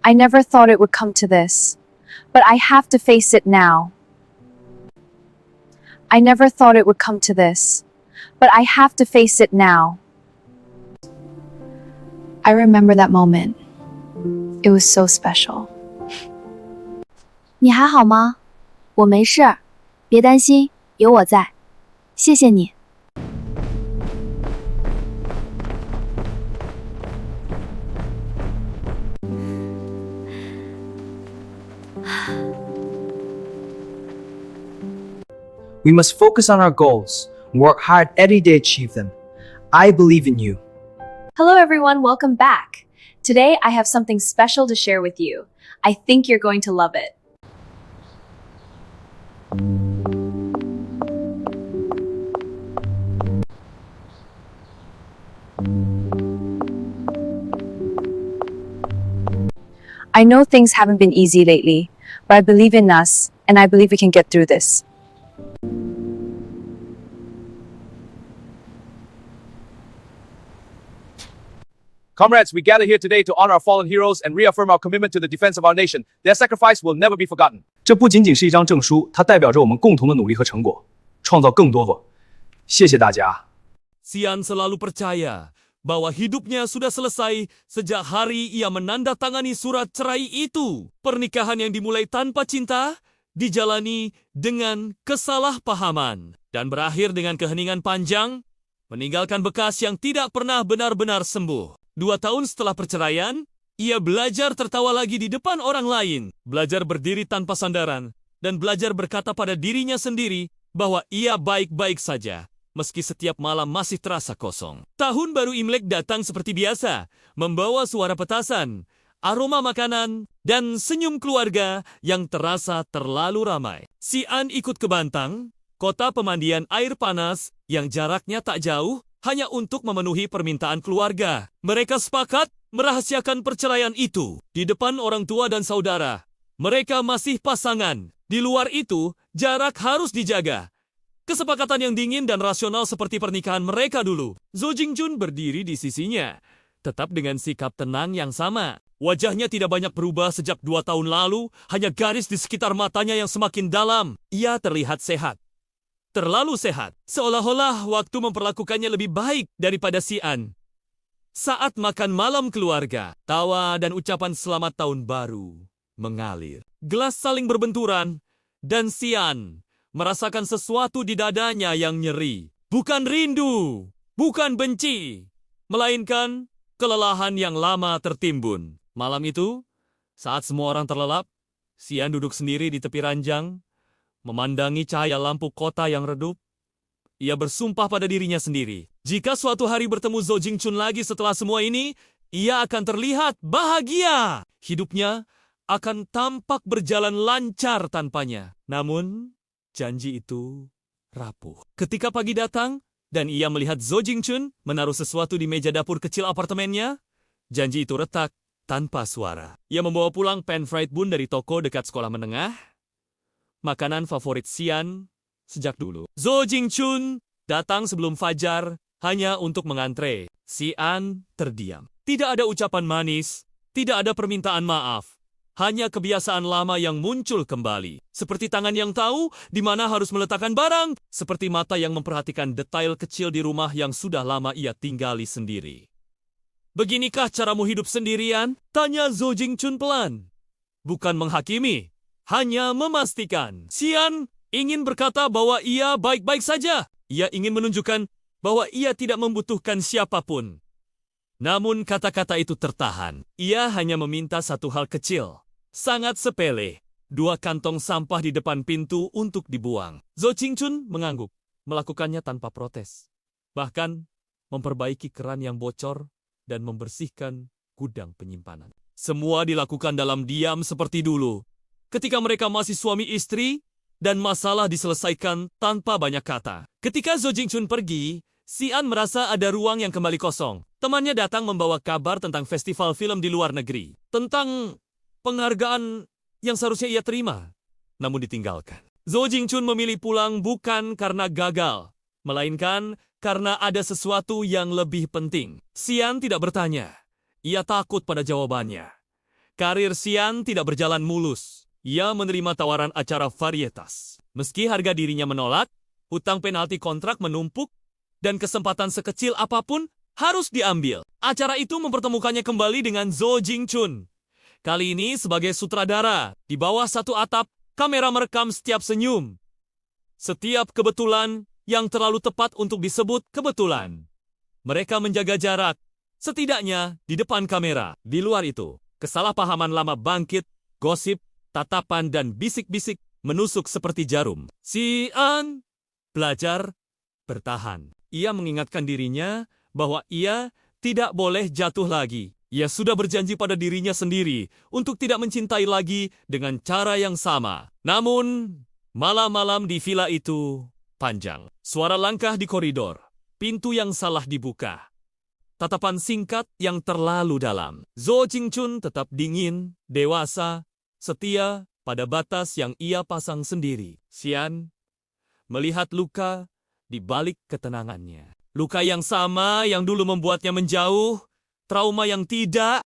I never thought it would come to this, but I have to face it now. I never thought it would come to this, but I have to face it now. I remember that moment. It was so special. 你还好吗？我没事，别担心，有我在。谢谢你。We must focus on our goals and work hard every day to achieve them. I believe in you. Hello everyone, welcome back. Today I have something special to share with you. I think you're going to love it. I know things haven't been easy lately, but I believe in us and I believe we can get through this. Comrades, we gather here today to honor our fallen heroes and reaffirm our commitment to the defense of our nation. Their sacrifice will never be forgotten. 这不仅仅是一张证书，它代表着我们共同的努力和成果，创造更多。谢谢大家。Xian selalu percaya bahwa hidupnya sudah selesai sejak hari ia menandatangani surat cerai itu. Pernikahan yang dimulai tanpa cinta dijalani dengan kesalahpahaman dan berakhir dengan keheningan panjang, meninggalkan bekas yang tidak pernah benar-benar sembuh. 2 tahun setelah perceraian, ia belajar tertawa lagi di depan orang lain, belajar berdiri tanpa sandaran, dan belajar berkata pada dirinya sendiri bahwa ia baik-baik saja, meski setiap malam masih terasa kosong. Tahun baru Imlek datang seperti biasa, membawa suara petasan, aroma makanan, dan senyum keluarga yang terasa terlalu ramai. Xian ikut ke Bantang, kota pemandian air panas yang jaraknya tak jauh, hanya untuk memenuhi permintaan keluarga. Mereka sepakat merahasiakan perceraian itu di depan orang tua dan saudara. Mereka masih pasangan. Di luar itu, jarak harus dijaga. Kesepakatan yang dingin dan rasional seperti pernikahan mereka dulu. Zhou Jingjun berdiri di sisinya, tetap dengan sikap tenang yang sama. Wajahnya tidak banyak berubah sejak 2 tahun lalu, hanya garis di sekitar matanya yang semakin dalam. Ia terlihat sehat. Terlalu sehat, seolah-olah waktu memperlakukannya lebih baik daripada Xian. Saat makan malam keluarga, tawa dan ucapan selamat tahun baru mengalir. Gelas saling berbenturan, dan Xian merasakan sesuatu di dadanya yang nyeri. Bukan rindu, bukan benci, melainkan kelelahan yang lama tertimbun. Malam itu, saat semua orang terlelap, Xian duduk sendiri di tepi ranjang, memandangi cahaya lampu kota yang redup. Ia bersumpah pada dirinya sendiri. Jika suatu hari bertemu Zhou Jingjun lagi setelah semua ini, ia akan terlihat bahagia. Hidupnya akan tampak berjalan lancar tanpanya. Namun, janji itu rapuh. Ketika pagi datang, dan ia melihat Zhou Jingjun menaruh sesuatu di meja dapur kecil apartemennya, janji itu retak tanpa suara. Ia membawa pulang pan fried bun dari toko dekat sekolah menengah, makanan favorit Xian sejak dulu. Zhou Jingjun datang sebelum fajar hanya untuk mengantre. Xian terdiam. Tidak ada ucapan manis, tidak ada permintaan maaf. Hanya kebiasaan lama yang muncul kembali. Seperti tangan yang tahu di mana harus meletakkan barang. Seperti mata yang memperhatikan detail kecil di rumah yang sudah lama ia tinggali sendiri. Beginikah caramu hidup sendirian? Tanya Zhou Jingjun pelan. Bukan menghakimi, hanya memastikan. Xian ingin berkata bahwa ia baik-baik saja. Ia ingin menunjukkan bahwa ia tidak membutuhkan siapapun. Namun kata-kata itu tertahan. Ia hanya meminta satu hal kecil. Sangat sepele. 2 kantong sampah di depan pintu untuk dibuang. Zhou Jingjun mengangguk. Melakukannya tanpa protes. Bahkan memperbaiki keran yang bocor dan membersihkan gudang penyimpanan. Semua dilakukan dalam diam seperti dulu. Ketika mereka masih suami istri, dan masalah diselesaikan tanpa banyak kata. Ketika Zhou Jingjun pergi, Xian merasa ada ruang yang kembali kosong. Temannya datang membawa kabar tentang festival film di luar negeri. Tentang penghargaan yang seharusnya ia terima, namun ditinggalkan. Zhou Jingjun memilih pulang bukan karena gagal, melainkan karena ada sesuatu yang lebih penting. Xian tidak bertanya. Ia takut pada jawabannya. karir Xian tidak berjalan mulus. Ia menerima tawaran acara varietas. Meski harga dirinya menolak, hutang penalti kontrak menumpuk, dan kesempatan sekecil apapun harus diambil. Acara itu mempertemukannya kembali dengan Zo Jingchun. Kali ini sebagai sutradara, di bawah satu atap, kamera merekam setiap senyum. Setiap kebetulan yang terlalu tepat untuk disebut kebetulan. Mereka menjaga jarak, setidaknya di depan kamera. Di luar itu, kesalahpahaman lama bangkit, gosip, tatapan dan bisik-bisik menusuk seperti jarum. Xian belajar bertahan. Ia mengingatkan dirinya bahwa ia tidak boleh jatuh lagi. Ia sudah berjanji pada dirinya sendiri untuk tidak mencintai lagi dengan cara yang sama. Namun, malam-malam di villa itu panjang. Suara langkah di koridor, pintu yang salah dibuka, tatapan singkat yang terlalu dalam. Zo Jingchun tetap dingin, dewasa, setia pada batas yang ia pasang sendiri. Xian melihat luka di balik ketenangannya. Luka yang sama yang dulu membuatnya menjauh, trauma yang tidak.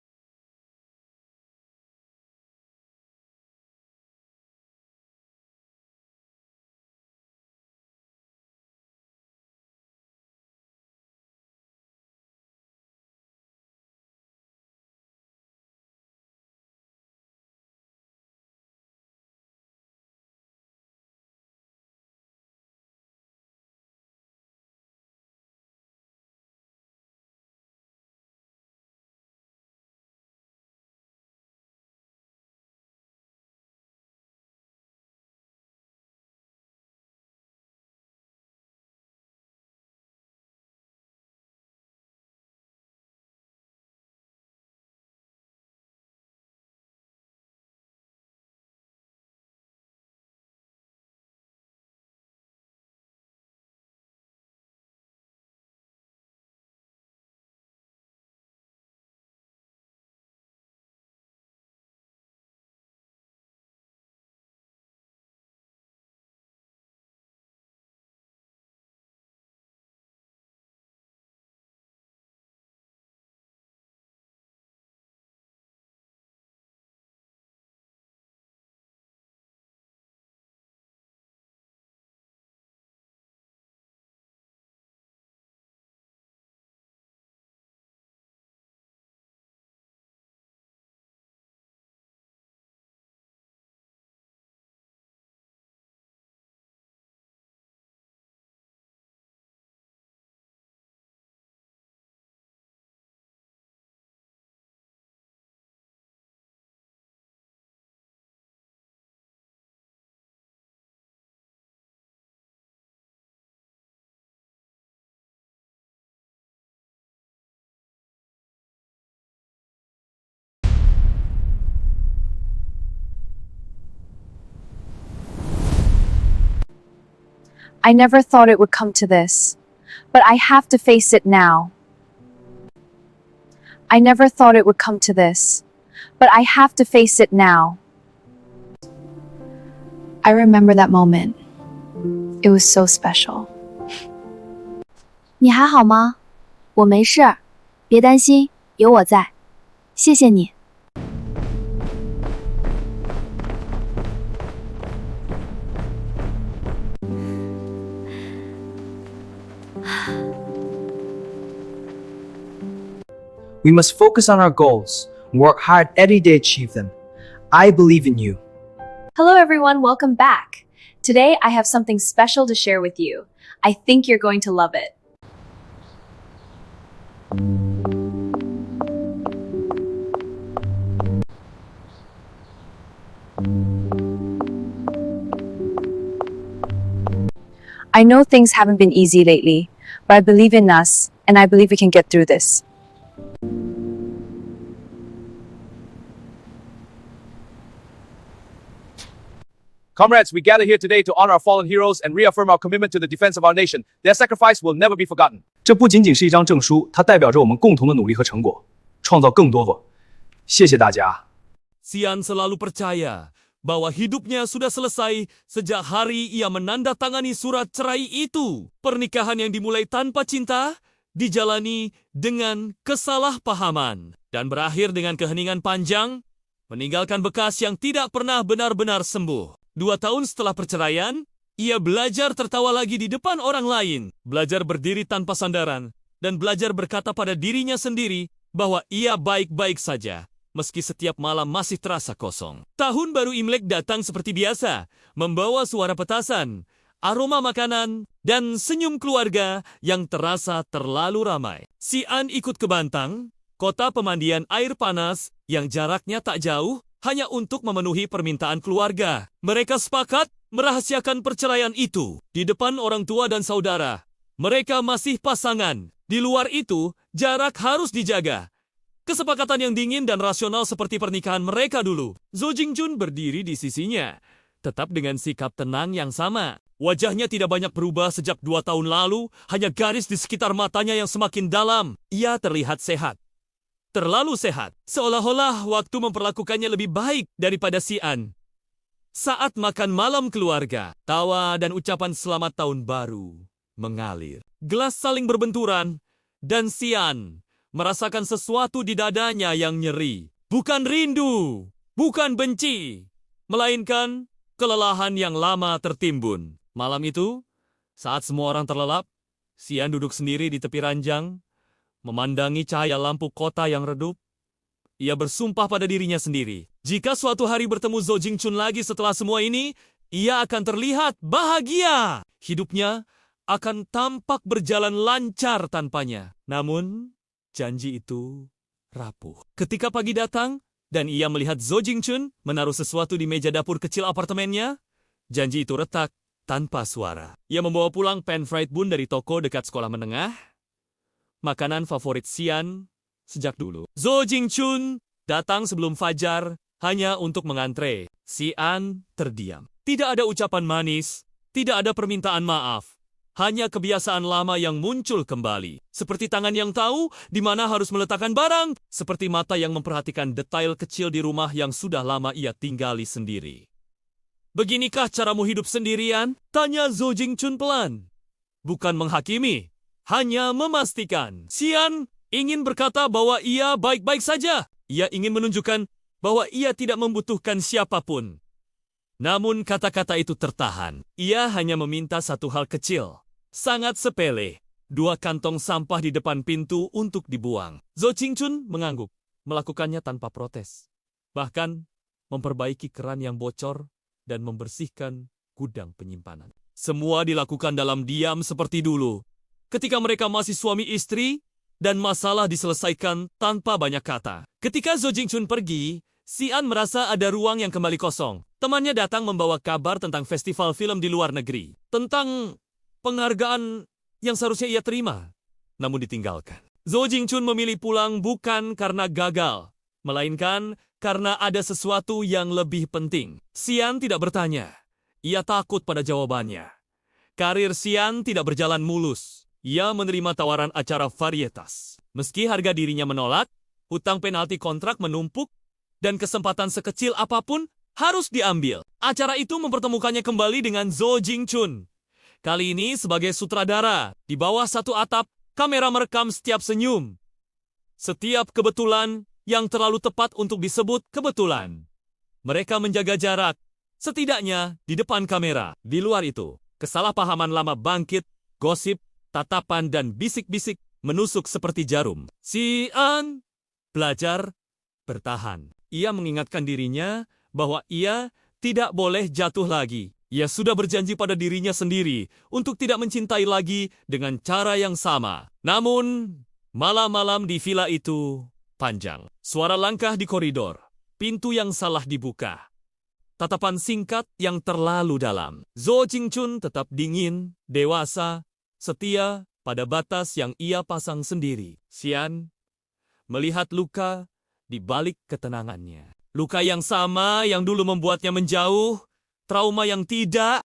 I never thought it would come to this, but I have to face it now. I never thought it would come to this, but I have to face it now. I remember that moment. It was so special. 你还好吗？我没事，别担心，有我在。谢谢你。We must focus on our goals, work hard every day to achieve them. I believe in you. Hello everyone, welcome back. Today I have something special to share with you. I think you're going to love it. I know things haven't been easy lately, but I believe in us, and I believe we can get through this. Comrades, we gather here today to honor our fallen heroes and reaffirm our commitment to the defense of our nation. Their sacrifice will never be forgotten. 这不仅仅是一张证书，它代表着我们共同的努力和成果，创造更多。谢谢大家。 Xian selalu percaya bahwa hidupnya sudah selesai sejak hari ia menandatangani surat cerai itu. Pernikahan yang dimulai tanpa cinta dijalani dengan kesalahpahaman dan berakhir dengan keheningan panjang. meninggalkan bekas yang tidak pernah benar-benar sembuh. 2 tahun setelah perceraian, ia belajar tertawa lagi di depan orang lain, belajar berdiri tanpa sandaran, dan belajar berkata pada dirinya sendiri bahwa ia baik-baik saja, meski setiap malam masih terasa kosong. Tahun baru Imlek datang seperti biasa, membawa suara petasan, aroma makanan, dan senyum keluarga yang terasa terlalu ramai. Xian ikut ke Bantang, kota pemandian air panas yang jaraknya tak jauh, hanya untuk memenuhi permintaan keluarga. Mereka sepakat merahasiakan perceraian itu di depan orang tua dan saudara. Mereka masih pasangan. Di luar itu, jarak harus dijaga. Kesepakatan yang dingin dan rasional seperti pernikahan mereka dulu. Zhou Jingjun berdiri di sisinya, tetap dengan sikap tenang yang sama. Wajahnya tidak banyak berubah sejak 2 tahun lalu, hanya garis di sekitar matanya yang semakin dalam. Ia terlihat sehat. Terlalu sehat, seolah-olah waktu memperlakukannya lebih baik daripada Xian. Saat makan malam keluarga, tawa dan ucapan selamat tahun baru mengalir. Gelas saling berbenturan, dan Xian merasakan sesuatu di dadanya yang nyeri. Bukan rindu, bukan benci, melainkan kelelahan yang lama tertimbun. Malam itu, saat semua orang terlelap, Xian duduk sendiri di tepi ranjang, memandangi cahaya lampu kota yang redup. Ia bersumpah pada dirinya sendiri. Jika suatu hari bertemu Zhou Jingchun lagi setelah semua ini, ia akan terlihat bahagia. Hidupnya akan tampak berjalan lancar tanpanya. Namun, janji itu rapuh. Ketika pagi datang, dan ia melihat Zhou Jingchun menaruh sesuatu di meja dapur kecil apartemennya, janji itu retak tanpa suara. Ia membawa pulang pan fried bun dari toko dekat sekolah menengah, makanan favorit Xian sejak dulu. Zhou Jingchun datang sebelum fajar hanya untuk mengantre. Xian terdiam. Tidak ada ucapan manis, tidak ada permintaan maaf. Hanya kebiasaan lama yang muncul kembali. Seperti tangan yang tahu di mana harus meletakkan barang. Seperti mata yang memperhatikan detail kecil di rumah yang sudah lama ia tinggali sendiri. Beginikah caramu hidup sendirian? Tanya Zhou Jingchun pelan. Bukan menghakimi, hanya memastikan. Xian ingin berkata bahwa ia baik-baik saja. Ia ingin menunjukkan bahwa ia tidak membutuhkan siapapun. Namun kata-kata itu tertahan. Ia hanya meminta satu hal kecil. Sangat sepele. 2 kantong sampah di depan pintu untuk dibuang. Zhou Jingchun mengangguk. Melakukannya tanpa protes. Bahkan memperbaiki keran yang bocor dan membersihkan gudang penyimpanan. Semua dilakukan dalam diam seperti dulu. Ketika mereka masih suami istri, dan masalah diselesaikan tanpa banyak kata. Ketika Zhou Jingchun pergi, Xian merasa ada ruang yang kembali kosong. Temannya datang membawa kabar tentang festival film di luar negeri. Tentang penghargaan yang seharusnya ia terima, namun ditinggalkan. Zhou Jingchun memilih pulang bukan karena gagal, melainkan karena ada sesuatu yang lebih penting. Xian tidak bertanya. Ia takut pada jawabannya. Karir Xian tidak berjalan mulus. Ia menerima tawaran acara varietas. Meski harga dirinya menolak, hutang penalti kontrak menumpuk, dan kesempatan sekecil apapun harus diambil. Acara itu mempertemukannya kembali dengan Zhou Jingchun. Kali ini sebagai sutradara, di bawah satu atap, kamera merekam setiap senyum. Setiap kebetulan yang terlalu tepat untuk disebut kebetulan. Mereka menjaga jarak, setidaknya di depan kamera. Di luar itu, kesalahpahaman lama bangkit, gosip, tatapan dan bisik-bisik menusuk seperti jarum. Xian belajar bertahan. Ia mengingatkan dirinya bahwa ia tidak boleh jatuh lagi. Ia sudah berjanji pada dirinya sendiri untuk tidak mencintai lagi dengan cara yang sama. Namun, malam-malam di villa itu panjang. Suara langkah di koridor, pintu yang salah dibuka, tatapan singkat yang terlalu dalam. Zhou Jingchun tetap dingin, dewasa, setia pada batas yang ia pasang sendiri. Xian melihat luka di balik ketenangannya. Luka yang sama yang dulu membuatnya menjauh, trauma yang tidak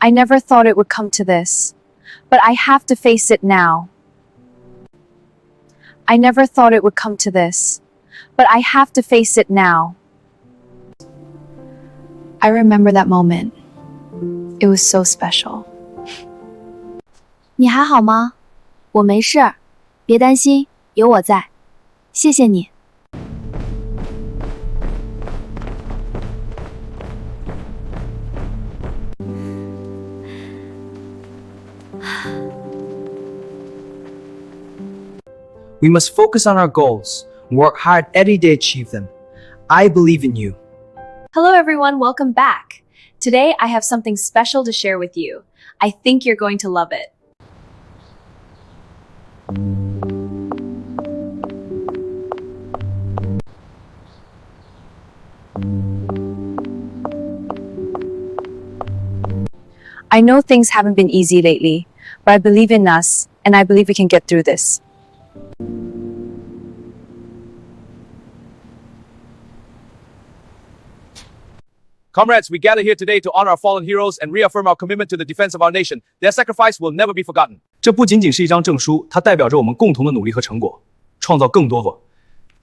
I never thought it would come to this, but I have to face it now. I never thought it would come to this, but I have to face it now. I remember that moment. It was so special. 你还好吗？我没事，别担心，有我在。谢谢你。We must focus on our goals, work hard every day to achieve them. I believe in you. Hello, everyone. Welcome back. Today, I have something special to share with you. I think you're going to love it. I know things haven't been easy lately, but I believe in us, and I believe we can get through this. Comrades, we gather here today to honor our fallen heroes and reaffirm our commitment to the defense of our nation. Their sacrifice will never be forgotten. 这不仅仅是一张证书，它代表着我们共同的努力和成果，创造更多。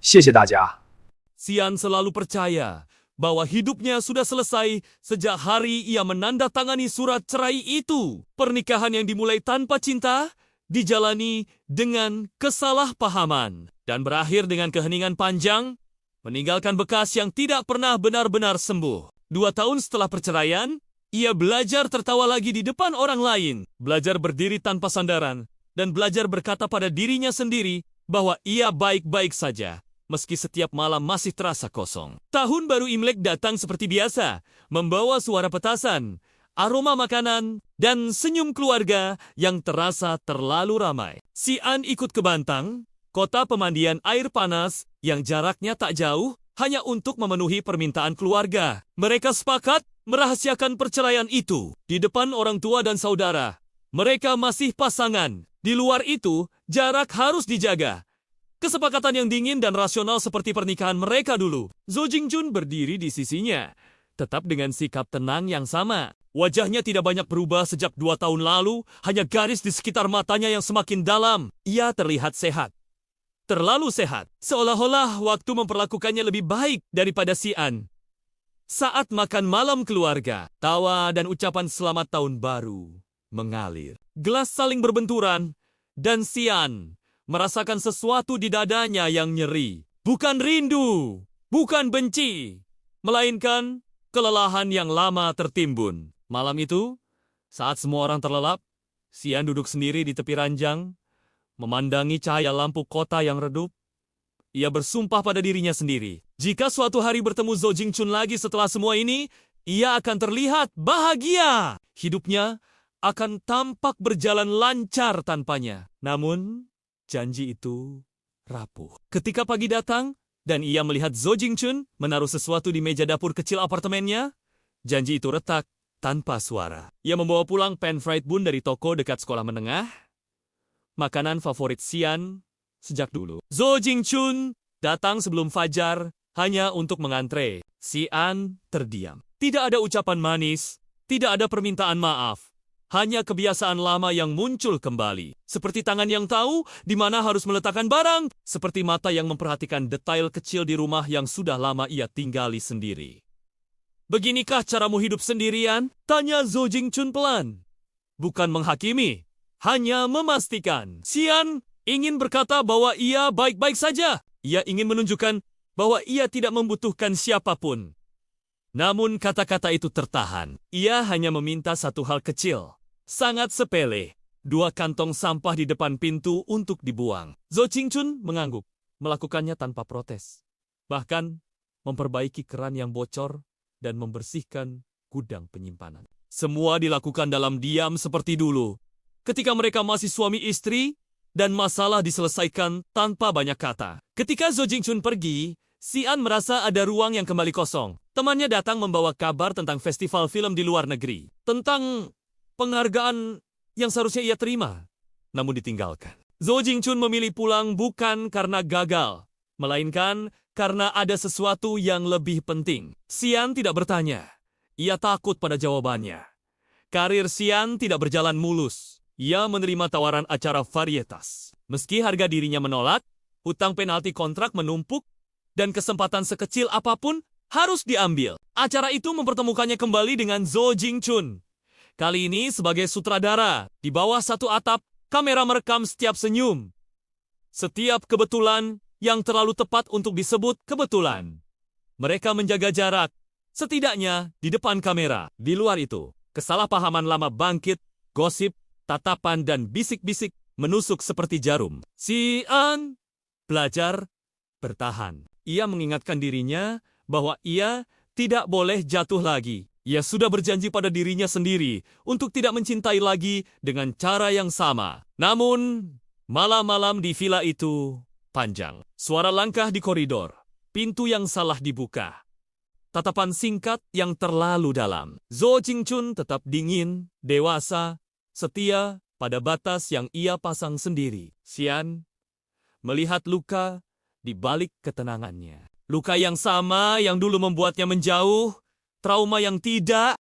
谢谢大家。 Xian selalu percaya bahwa hidupnya sudah selesai sejak hari ia menandatangani surat cerai itu. Pernikahan yang dimulai tanpa cinta dijalani dengan kesalahpahaman dan berakhir dengan keheningan panjang, meninggalkan bekas yang tidak pernah benar-benar sembuh. 2 tahun setelah perceraian, ia belajar tertawa lagi di depan orang lain, belajar berdiri tanpa sandaran, dan belajar berkata pada dirinya sendiri bahwa ia baik-baik saja, meski setiap malam masih terasa kosong. Tahun baru Imlek datang seperti biasa, membawa suara petasan, aroma makanan, dan senyum keluarga yang terasa terlalu ramai. Xian ikut ke Bantang, kota pemandian air panas yang jaraknya tak jauh, hanya untuk memenuhi permintaan keluarga. Mereka sepakat merahasiakan perceraian itu di depan orang tua dan saudara. Mereka masih pasangan. Di luar itu, jarak harus dijaga. Kesepakatan yang dingin dan rasional seperti pernikahan mereka dulu. Zo Jingjun berdiri di sisinya, tetap dengan sikap tenang yang sama. Wajahnya tidak banyak berubah sejak 2 tahun lalu, hanya garis di sekitar matanya yang semakin dalam. Ia terlihat sehat. Terlalu sehat, seolah-olah waktu memperlakukannya lebih baik daripada Xian. Saat makan malam keluarga, tawa dan ucapan selamat tahun baru mengalir. Gelas saling berbenturan, dan Xian merasakan sesuatu di dadanya yang nyeri. Bukan rindu, bukan benci, melainkan kelelahan yang lama tertimbun. Malam itu, saat semua orang terlelap, Xian duduk sendiri di tepi ranjang, memandangi cahaya lampu kota yang redup. Ia bersumpah pada dirinya sendiri. Jika suatu hari bertemu Zo Jingjun lagi setelah semua ini, ia akan terlihat bahagia. Hidupnya akan tampak berjalan lancar tanpanya. Namun, janji itu rapuh. Ketika pagi datang, dan ia melihat Zo Jingjun menaruh sesuatu di meja dapur kecil apartemennya, janji itu retak tanpa suara. Ia membawa pulang pan fried bun dari toko dekat sekolah menengah, makanan favorit Xian sejak dulu. Zo Jingjun datang sebelum fajar hanya untuk mengantre. Xian terdiam. Tidak ada ucapan manis, tidak ada permintaan maaf. Hanya kebiasaan lama yang muncul kembali. Seperti tangan yang tahu di mana harus meletakkan barang. Seperti mata yang memperhatikan detail kecil di rumah yang sudah lama ia tinggali sendiri. Beginikah caramu hidup sendirian? Tanya Zo Jingjun pelan. Bukan menghakimi, hanya memastikan. Xian ingin berkata bahwa ia baik-baik saja. Ia ingin menunjukkan bahwa ia tidak membutuhkan siapapun. Namun kata-kata itu tertahan. Ia hanya meminta satu hal kecil. Sangat sepele. 2 kantong sampah di depan pintu untuk dibuang. Zo Jingjun mengangguk. Melakukannya tanpa protes. Bahkan memperbaiki keran yang bocor dan membersihkan gudang penyimpanan. Semua dilakukan dalam diam seperti dulu. Ketika mereka masih suami istri, dan masalah diselesaikan tanpa banyak kata. Ketika Zo Jingjun pergi, Xian merasa ada ruang yang kembali kosong. Temannya datang membawa kabar tentang festival film di luar negeri. Tentang penghargaan yang seharusnya ia terima, namun ditinggalkan. Zo Jingjun memilih pulang bukan karena gagal, melainkan karena ada sesuatu yang lebih penting. Xian tidak bertanya. Ia takut pada jawabannya. Karir Xian tidak berjalan mulus. Ia menerima tawaran acara varietas. Meski harga dirinya menolak, hutang penalti kontrak menumpuk, dan kesempatan sekecil apapun harus diambil. Acara itu mempertemukannya kembali dengan Zhou Jingchun. Kali ini sebagai sutradara, di bawah satu atap, kamera merekam setiap senyum. Setiap kebetulan yang terlalu tepat untuk disebut kebetulan. Mereka menjaga jarak, setidaknya di depan kamera. Di luar itu, kesalahpahaman lama bangkit, gosip, tatapan dan bisik-bisik menusuk seperti jarum. Xian belajar bertahan. Ia mengingatkan dirinya bahwa ia tidak boleh jatuh lagi. Ia sudah berjanji pada dirinya sendiri untuk tidak mencintai lagi dengan cara yang sama. Namun, malam-malam di villa itu panjang. Suara langkah di koridor, pintu yang salah dibuka, tatapan singkat yang terlalu dalam. Zhou Jingchun tetap dingin, dewasa, setia pada batas yang ia pasang sendiri. Xian melihat luka di balik ketenangannya. Luka yang sama yang dulu membuatnya menjauh, trauma yang tidak.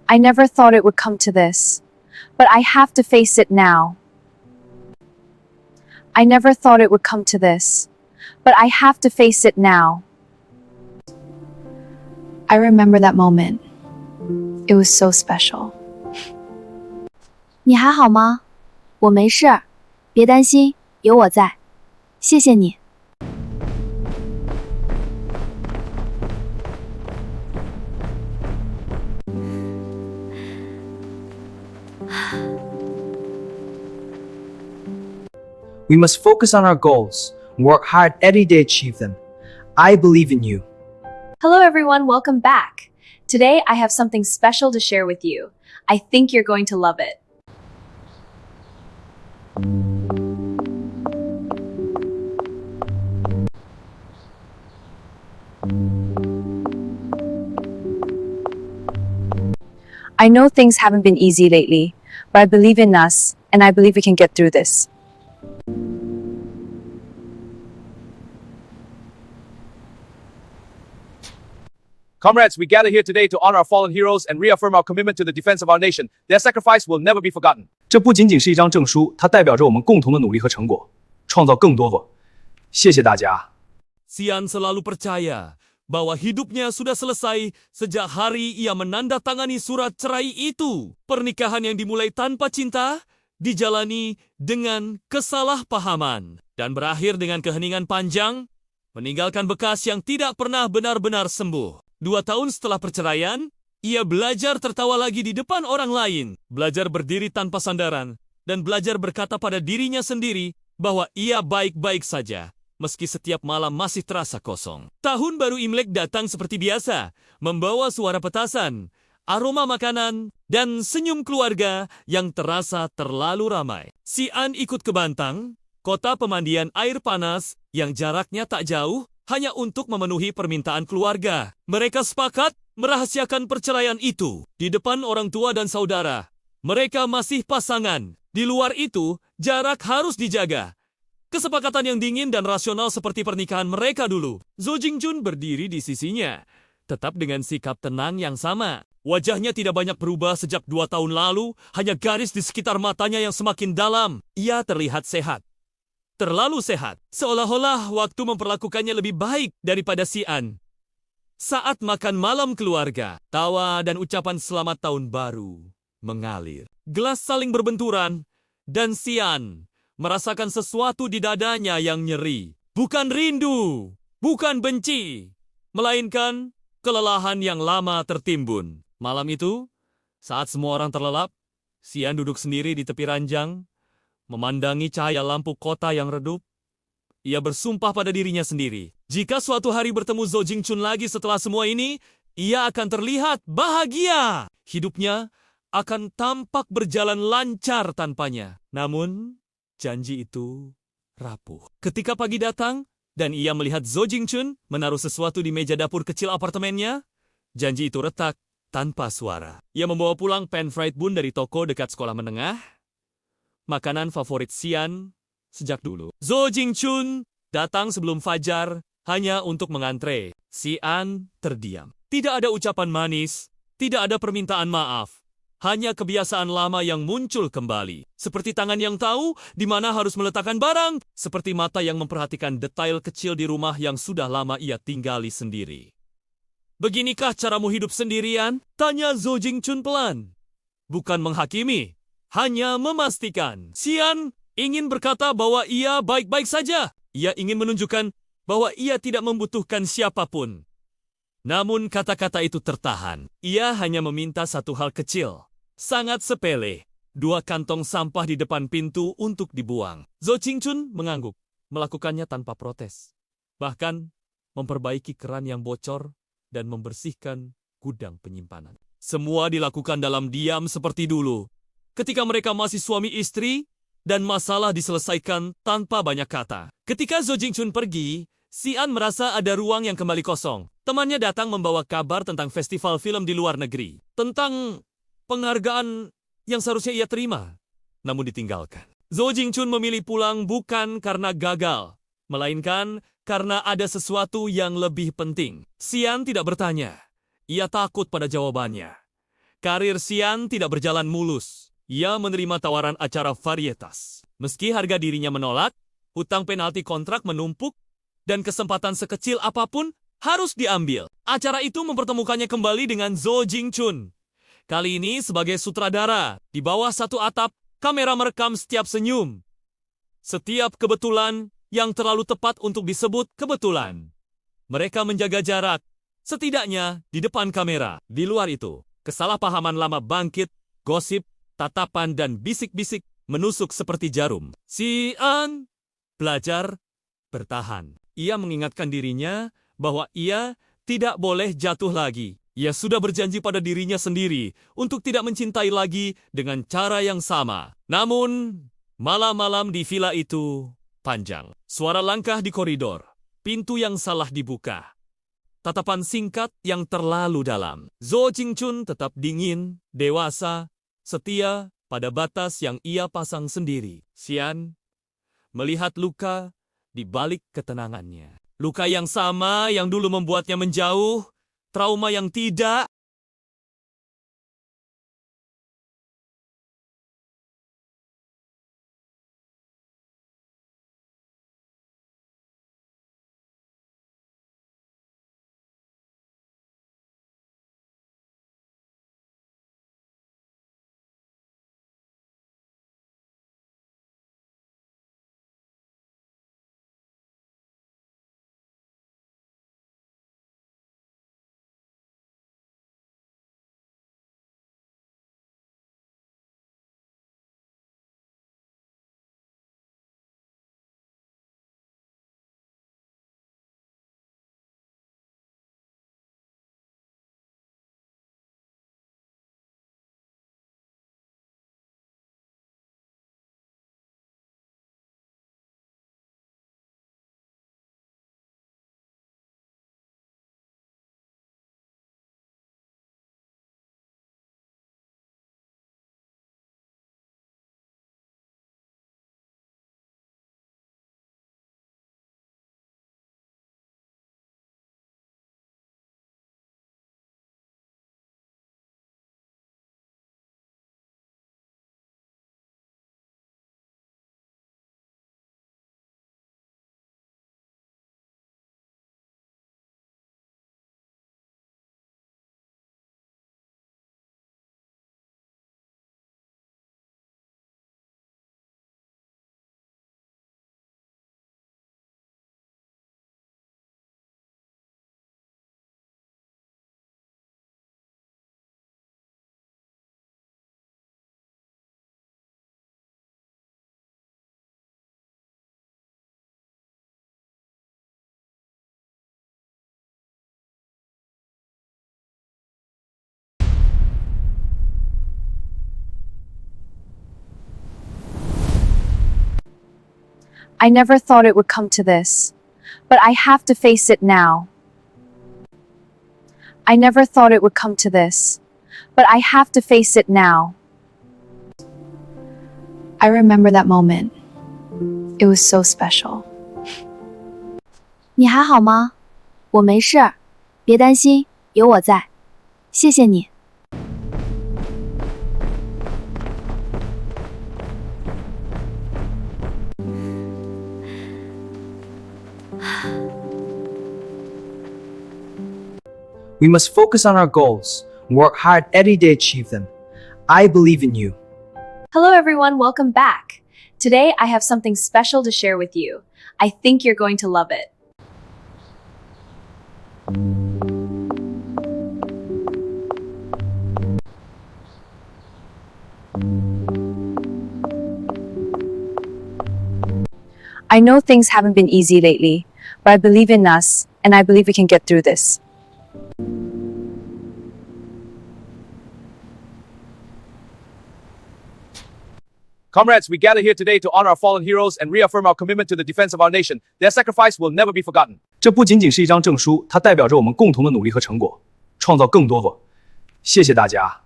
I never thought it would come to this, but I have to face it now. I never thought it would come to this, but I have to face it now. I remember that moment. It was so special. 你还好吗？我没事，别担心，有我在。谢谢你。We must focus on our goals, work hard every day to achieve them. I believe in you. Hello everyone, welcome back. Today I have something special to share with you. I think you're going to love it. I know things haven't been easy lately, but I believe in us, and I believe we can get through this. Comrades, we gather here today to honor our fallen heroes and reaffirm our commitment to the defense of our nation. Their sacrifice will never be forgotten. 这不仅仅是一张证书，它代表着我们共同的努力和成果，创造更多。谢谢大家。 Xian selalu percaya bahwa hidupnya sudah selesai sejak hari ia menandatangani surat cerai itu. Pernikahan yang dimulai tanpa cinta dijalani dengan kesalahpahaman dan berakhir dengan keheningan panjang. meninggalkan bekas yang tidak pernah benar-benar sembuh. 2 tahun setelah perceraian, ia belajar tertawa lagi di depan orang lain, belajar berdiri tanpa sandaran, dan belajar berkata pada dirinya sendiri bahwa ia baik-baik saja, meski setiap malam masih terasa kosong. Tahun baru Imlek datang seperti biasa, membawa suara petasan, aroma makanan, dan senyum keluarga yang terasa terlalu ramai. Xian ikut ke Bantang, kota pemandian air panas yang jaraknya tak jauh, hanya untuk memenuhi permintaan keluarga. Mereka sepakat merahasiakan perceraian itu di depan orang tua dan saudara. Mereka masih pasangan. Di luar itu, jarak harus dijaga. Kesepakatan yang dingin dan rasional seperti pernikahan mereka dulu. Zhou Jingjun berdiri di sisinya, tetap dengan sikap tenang yang sama. Wajahnya tidak banyak berubah sejak 2 tahun lalu, hanya garis di sekitar matanya yang semakin dalam. Ia terlihat sehat. Terlalu sehat, seolah-olah waktu memperlakukannya lebih baik daripada Xian. Saat makan malam keluarga, tawa dan ucapan selamat tahun baru mengalir. Gelas saling berbenturan, dan Xian merasakan sesuatu di dadanya yang nyeri. Bukan rindu, bukan benci, melainkan kelelahan yang lama tertimbun. Malam itu, saat semua orang terlelap, Xian duduk sendiri di tepi ranjang, memandangi cahaya lampu kota yang redup. Ia bersumpah pada dirinya sendiri. Jika suatu hari bertemu Zhou Jingjun lagi setelah semua ini, ia akan terlihat bahagia. Hidupnya akan tampak berjalan lancar tanpanya. Namun, janji itu rapuh. Ketika pagi datang, dan ia melihat Zhou Jingjun menaruh sesuatu di meja dapur kecil apartemennya, janji itu retak tanpa suara. Ia membawa pulang pan fried bun dari toko dekat sekolah menengah, makanan favorit Xian sejak dulu. Zhou Jingjun datang sebelum fajar hanya untuk mengantre. Xian terdiam. Tidak ada ucapan manis, tidak ada permintaan maaf. Hanya kebiasaan lama yang muncul kembali. Seperti tangan yang tahu di mana harus meletakkan barang, seperti mata yang memperhatikan detail kecil di rumah yang sudah lama ia tinggali sendiri. Beginikah caramu hidup sendirian? Tanya Zhou Jingjun pelan. Bukan menghakimi, hanya memastikan. Xian ingin berkata bahwa ia baik-baik saja. Ia ingin menunjukkan bahwa ia tidak membutuhkan siapapun. Namun kata-kata itu tertahan. Ia hanya meminta satu hal kecil. Sangat sepele. 2 kantong sampah di depan pintu untuk dibuang. Zhou Jingjun mengangguk, melakukannya tanpa protes. Bahkan memperbaiki keran yang bocor dan membersihkan gudang penyimpanan. Semua dilakukan dalam diam seperti dulu. Ketika mereka masih suami istri, dan masalah diselesaikan tanpa banyak kata. Ketika Zhou Jingjun pergi, Xian merasa ada ruang yang kembali kosong. Temannya datang membawa kabar tentang festival film di luar negeri. Tentang penghargaan yang seharusnya ia terima, namun ditinggalkan. Zhou Jingjun memilih pulang bukan karena gagal, melainkan karena ada sesuatu yang lebih penting. Xian tidak bertanya. Ia takut pada jawabannya. Karir Xian tidak berjalan mulus. Ia menerima tawaran acara varietas. Meski harga dirinya menolak, hutang penalti kontrak menumpuk, dan kesempatan sekecil apapun harus diambil. Acara itu mempertemukannya kembali dengan Zhou Jingjun. Kali ini sebagai sutradara, di bawah satu atap, kamera merekam setiap senyum. Setiap kebetulan yang terlalu tepat untuk disebut kebetulan. Mereka menjaga jarak, setidaknya di depan kamera. Di luar itu, kesalahpahaman lama bangkit, gosip, tatapan dan bisik-bisik menusuk seperti jarum. Xian belajar bertahan. Ia mengingatkan dirinya bahwa ia tidak boleh jatuh lagi. Ia sudah berjanji pada dirinya sendiri untuk tidak mencintai lagi dengan cara yang sama. Namun, malam-malam di villa itu panjang. Suara langkah di koridor, pintu yang salah dibuka. Tatapan singkat yang terlalu dalam. Zhou Jingjun tetap dingin, dewasa, setia pada batas yang ia pasang sendiri. Xian melihat luka di balik ketenangannya. Luka yang sama yang dulu membuatnya menjauh, trauma yang tidak I never thought it would come to this, but I have to face it now. I never thought it would come to this, but I have to face it now. I remember that moment. It was so special. 你还好吗？我没事，别担心，有我在。谢谢你。We must focus on our goals, work hard every day to achieve them. I believe in you. Hello, everyone. Welcome back. Today, I have something special to share with you. I think you're going to love it. I know things haven't been easy lately, but I believe in us, and I believe we can get through this. Comrades, we gather here today to honor our fallen heroes and reaffirm our commitment to the defense of our nation. Their sacrifice will never be forgotten. 这不仅仅是一张证书，它代表着我们共同的努力和成果，创造更多。谢谢大家。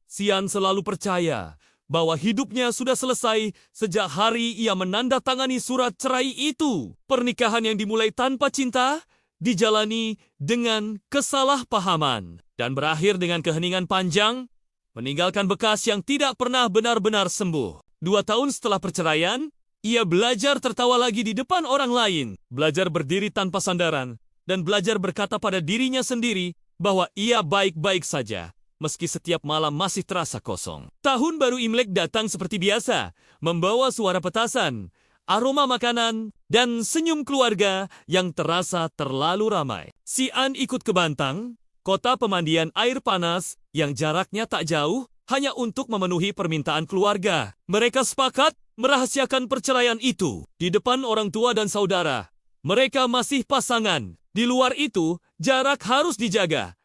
Xian selalu percaya bahwa hidupnya sudah selesai sejak hari ia menandatangani surat cerai itu. Pernikahan yang dimulai tanpa cinta dijalani dengan kesalahpahaman dan berakhir dengan keheningan panjang, meninggalkan bekas yang tidak pernah benar-benar sembuh. 2 tahun setelah perceraian, ia belajar tertawa lagi di depan orang lain, belajar berdiri tanpa sandaran, dan belajar berkata pada dirinya sendiri bahwa ia baik-baik saja, meski setiap malam masih terasa kosong. Tahun baru Imlek datang seperti biasa, membawa suara petasan, aroma makanan, dan senyum keluarga yang terasa terlalu ramai. Xian ikut ke Bantang, kota pemandian air panas yang jaraknya tak jauh, hanya untuk memenuhi permintaan keluarga. Mereka sepakat merahasiakan perceraian itu di depan orang tua dan saudara. Mereka masih pasangan. Di luar itu, jarak harus dijaga.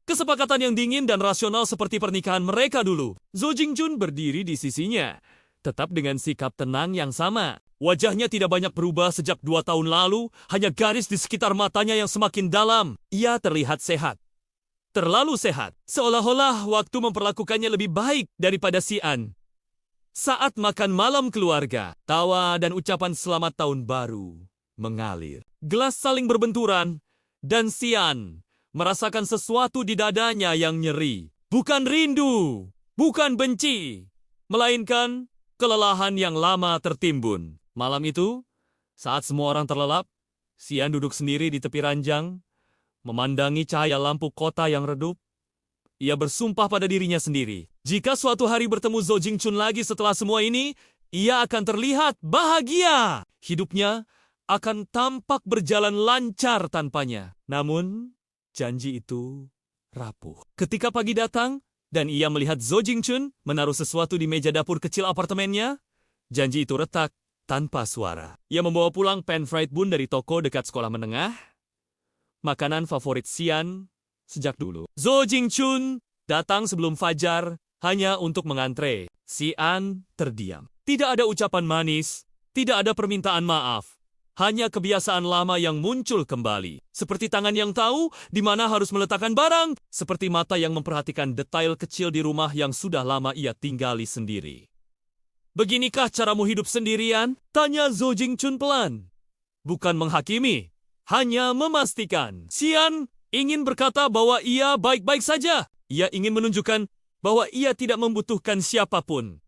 Kesepakatan yang dingin dan rasional seperti pernikahan mereka dulu. Zo Jingjun berdiri di sisinya, tetap dengan sikap tenang yang sama. Wajahnya tidak banyak berubah sejak 2 tahun lalu, hanya garis di sekitar matanya yang semakin dalam. Ia terlihat sehat. Terlalu sehat, seolah-olah waktu memperlakukannya lebih baik daripada Xian. Saat makan malam keluarga, tawa dan ucapan selamat tahun baru mengalir. Gelas saling berbenturan, dan Xian merasakan sesuatu di dadanya yang nyeri. Bukan rindu, bukan benci, melainkan kelelahan yang lama tertimbun. Malam itu, saat semua orang terlelap, Xian duduk sendiri di tepi ranjang, memandangi cahaya lampu kota yang redup. Ia bersumpah pada dirinya sendiri. Jika suatu hari bertemu Zo Jingjun lagi setelah semua ini, ia akan terlihat bahagia. Hidupnya akan tampak berjalan lancar tanpanya. Namun, janji itu rapuh. Ketika pagi datang, dan ia melihat Zo Jingjun menaruh sesuatu di meja dapur kecil apartemennya, janji itu retak tanpa suara. Ia membawa pulang pan fried bun dari toko dekat sekolah menengah, makanan favorit Xian sejak dulu. Zo Jingjun datang sebelum fajar hanya untuk mengantre. Xian terdiam. Tidak ada ucapan manis, tidak ada permintaan maaf. Hanya kebiasaan lama yang muncul kembali. Seperti tangan yang tahu di mana harus meletakkan barang. Seperti mata yang memperhatikan detail kecil di rumah yang sudah lama ia tinggali sendiri. Beginikah caramu hidup sendirian? Tanya Zo Jingjun pelan. Bukan menghakimi, hanya memastikan. Xian ingin berkata bahwa ia baik-baik saja. Ia ingin menunjukkan bahwa ia tidak membutuhkan siapapun.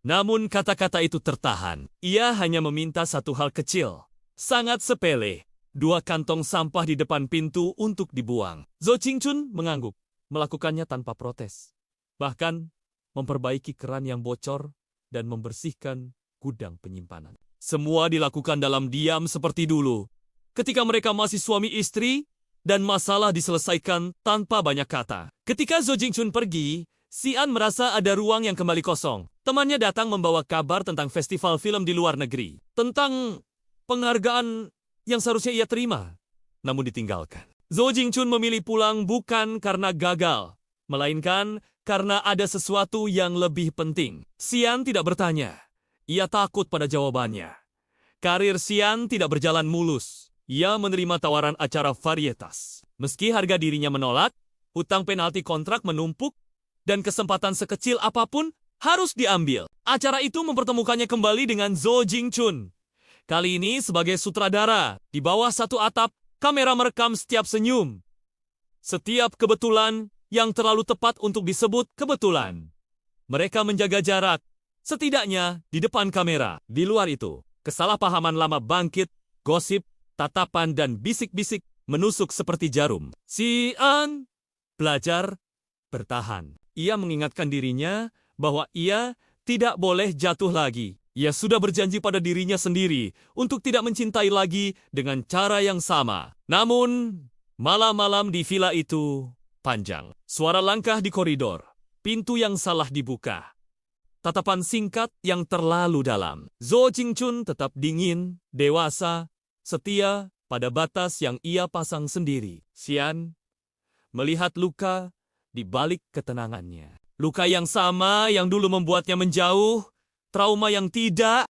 Namun kata-kata itu tertahan. Ia hanya meminta satu hal kecil. Sangat sepele. 2 kantong sampah di depan pintu untuk dibuang. Zo Jingjun mengangguk, melakukannya tanpa protes. Bahkan memperbaiki keran yang bocor dan membersihkan gudang penyimpanan. Semua dilakukan dalam diam seperti dulu. Ketika mereka masih suami istri, dan masalah diselesaikan tanpa banyak kata. Ketika Zo Jingjun pergi, Xian merasa ada ruang yang kembali kosong. Temannya datang membawa kabar tentang festival film di luar negeri. Tentang penghargaan yang seharusnya ia terima, namun ditinggalkan. Zo Jingjun memilih pulang bukan karena gagal, melainkan karena ada sesuatu yang lebih penting. Xian tidak bertanya. Ia takut pada jawabannya. Karir Xian tidak berjalan mulus. Ia menerima tawaran acara varietas. Meski harga dirinya menolak, hutang penalti kontrak menumpuk, dan kesempatan sekecil apapun harus diambil. Acara itu mempertemukannya kembali dengan Zhou Jingchun. Kali ini sebagai sutradara, di bawah satu atap, kamera merekam setiap senyum. Setiap kebetulan yang terlalu tepat untuk disebut kebetulan. Mereka menjaga jarak, setidaknya di depan kamera. Di luar itu, kesalahpahaman lama bangkit, gosip, tatapan dan bisik-bisik menusuk seperti jarum. Xian belajar bertahan. Ia mengingatkan dirinya bahwa ia tidak boleh jatuh lagi. Ia sudah berjanji pada dirinya sendiri untuk tidak mencintai lagi dengan cara yang sama. Namun, malam-malam di villa itu panjang. Suara langkah di koridor, pintu yang salah dibuka. Tatapan singkat yang terlalu dalam. Zhou Jingchun tetap dingin, dewasa, setia pada batas yang ia pasang sendiri. Xian melihat luka di balik ketenangannya. Luka yang sama yang dulu membuatnya menjauh, trauma yang tidak.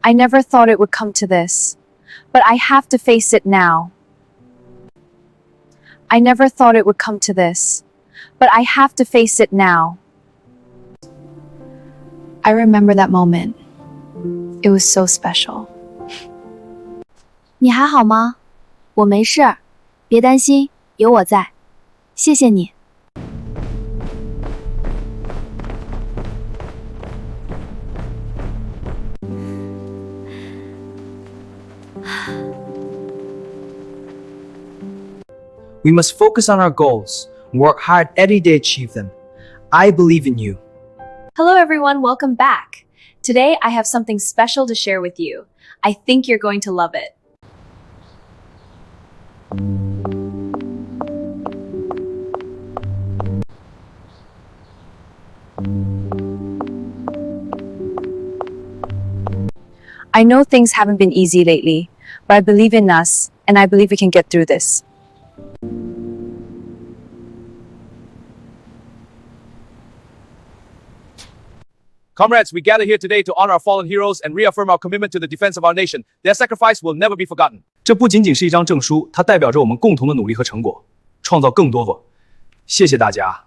I never thought it would come to this, but I have to face it now. I never thought it would come to this, but I have to face it now. I remember that moment. It was so special. 你还好吗？我没事，别担心，有我在。谢谢你。We must focus on our goals, work hard every day to achieve them. I believe in you. Hello everyone, welcome back. Today I have something special to share with you. I think you're going to love it. I know things haven't been easy lately, but I believe in us, and I believe we can get through this. Comrades, we gather here today to honor our fallen heroes and reaffirm our commitment to the defense of our nation. Their sacrifice will never be forgotten. 这不仅仅是一张证书，它代表着我们共同的努力和成果，创造更多。谢谢大家。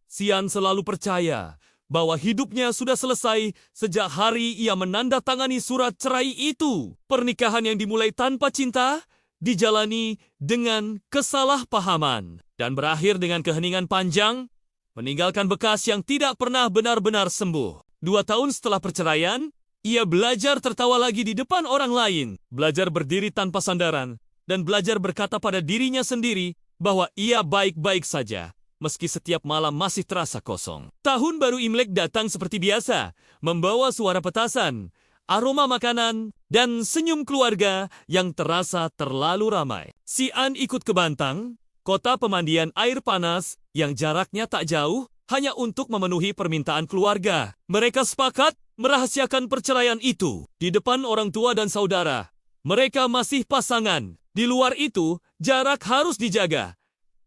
Xian selalu percaya bahwa hidupnya sudah selesai sejak hari ia menandatangani surat cerai itu. Pernikahan yang dimulai tanpa cinta dijalani dengan kesalahpahaman dan berakhir dengan keheningan panjang. meninggalkan bekas yang tidak pernah benar-benar sembuh. 2 tahun setelah perceraian, ia belajar tertawa lagi di depan orang lain, belajar berdiri tanpa sandaran, dan belajar berkata pada dirinya sendiri bahwa ia baik-baik saja, meski setiap malam masih terasa kosong. Tahun baru Imlek datang seperti biasa, membawa suara petasan, aroma makanan, dan senyum keluarga yang terasa terlalu ramai. Xian ikut ke Bantang, kota pemandian air panas yang jaraknya tak jauh, hanya untuk memenuhi permintaan keluarga. Mereka sepakat merahasiakan perceraian itu di depan orang tua dan saudara. Mereka masih pasangan. Di luar itu, jarak harus dijaga.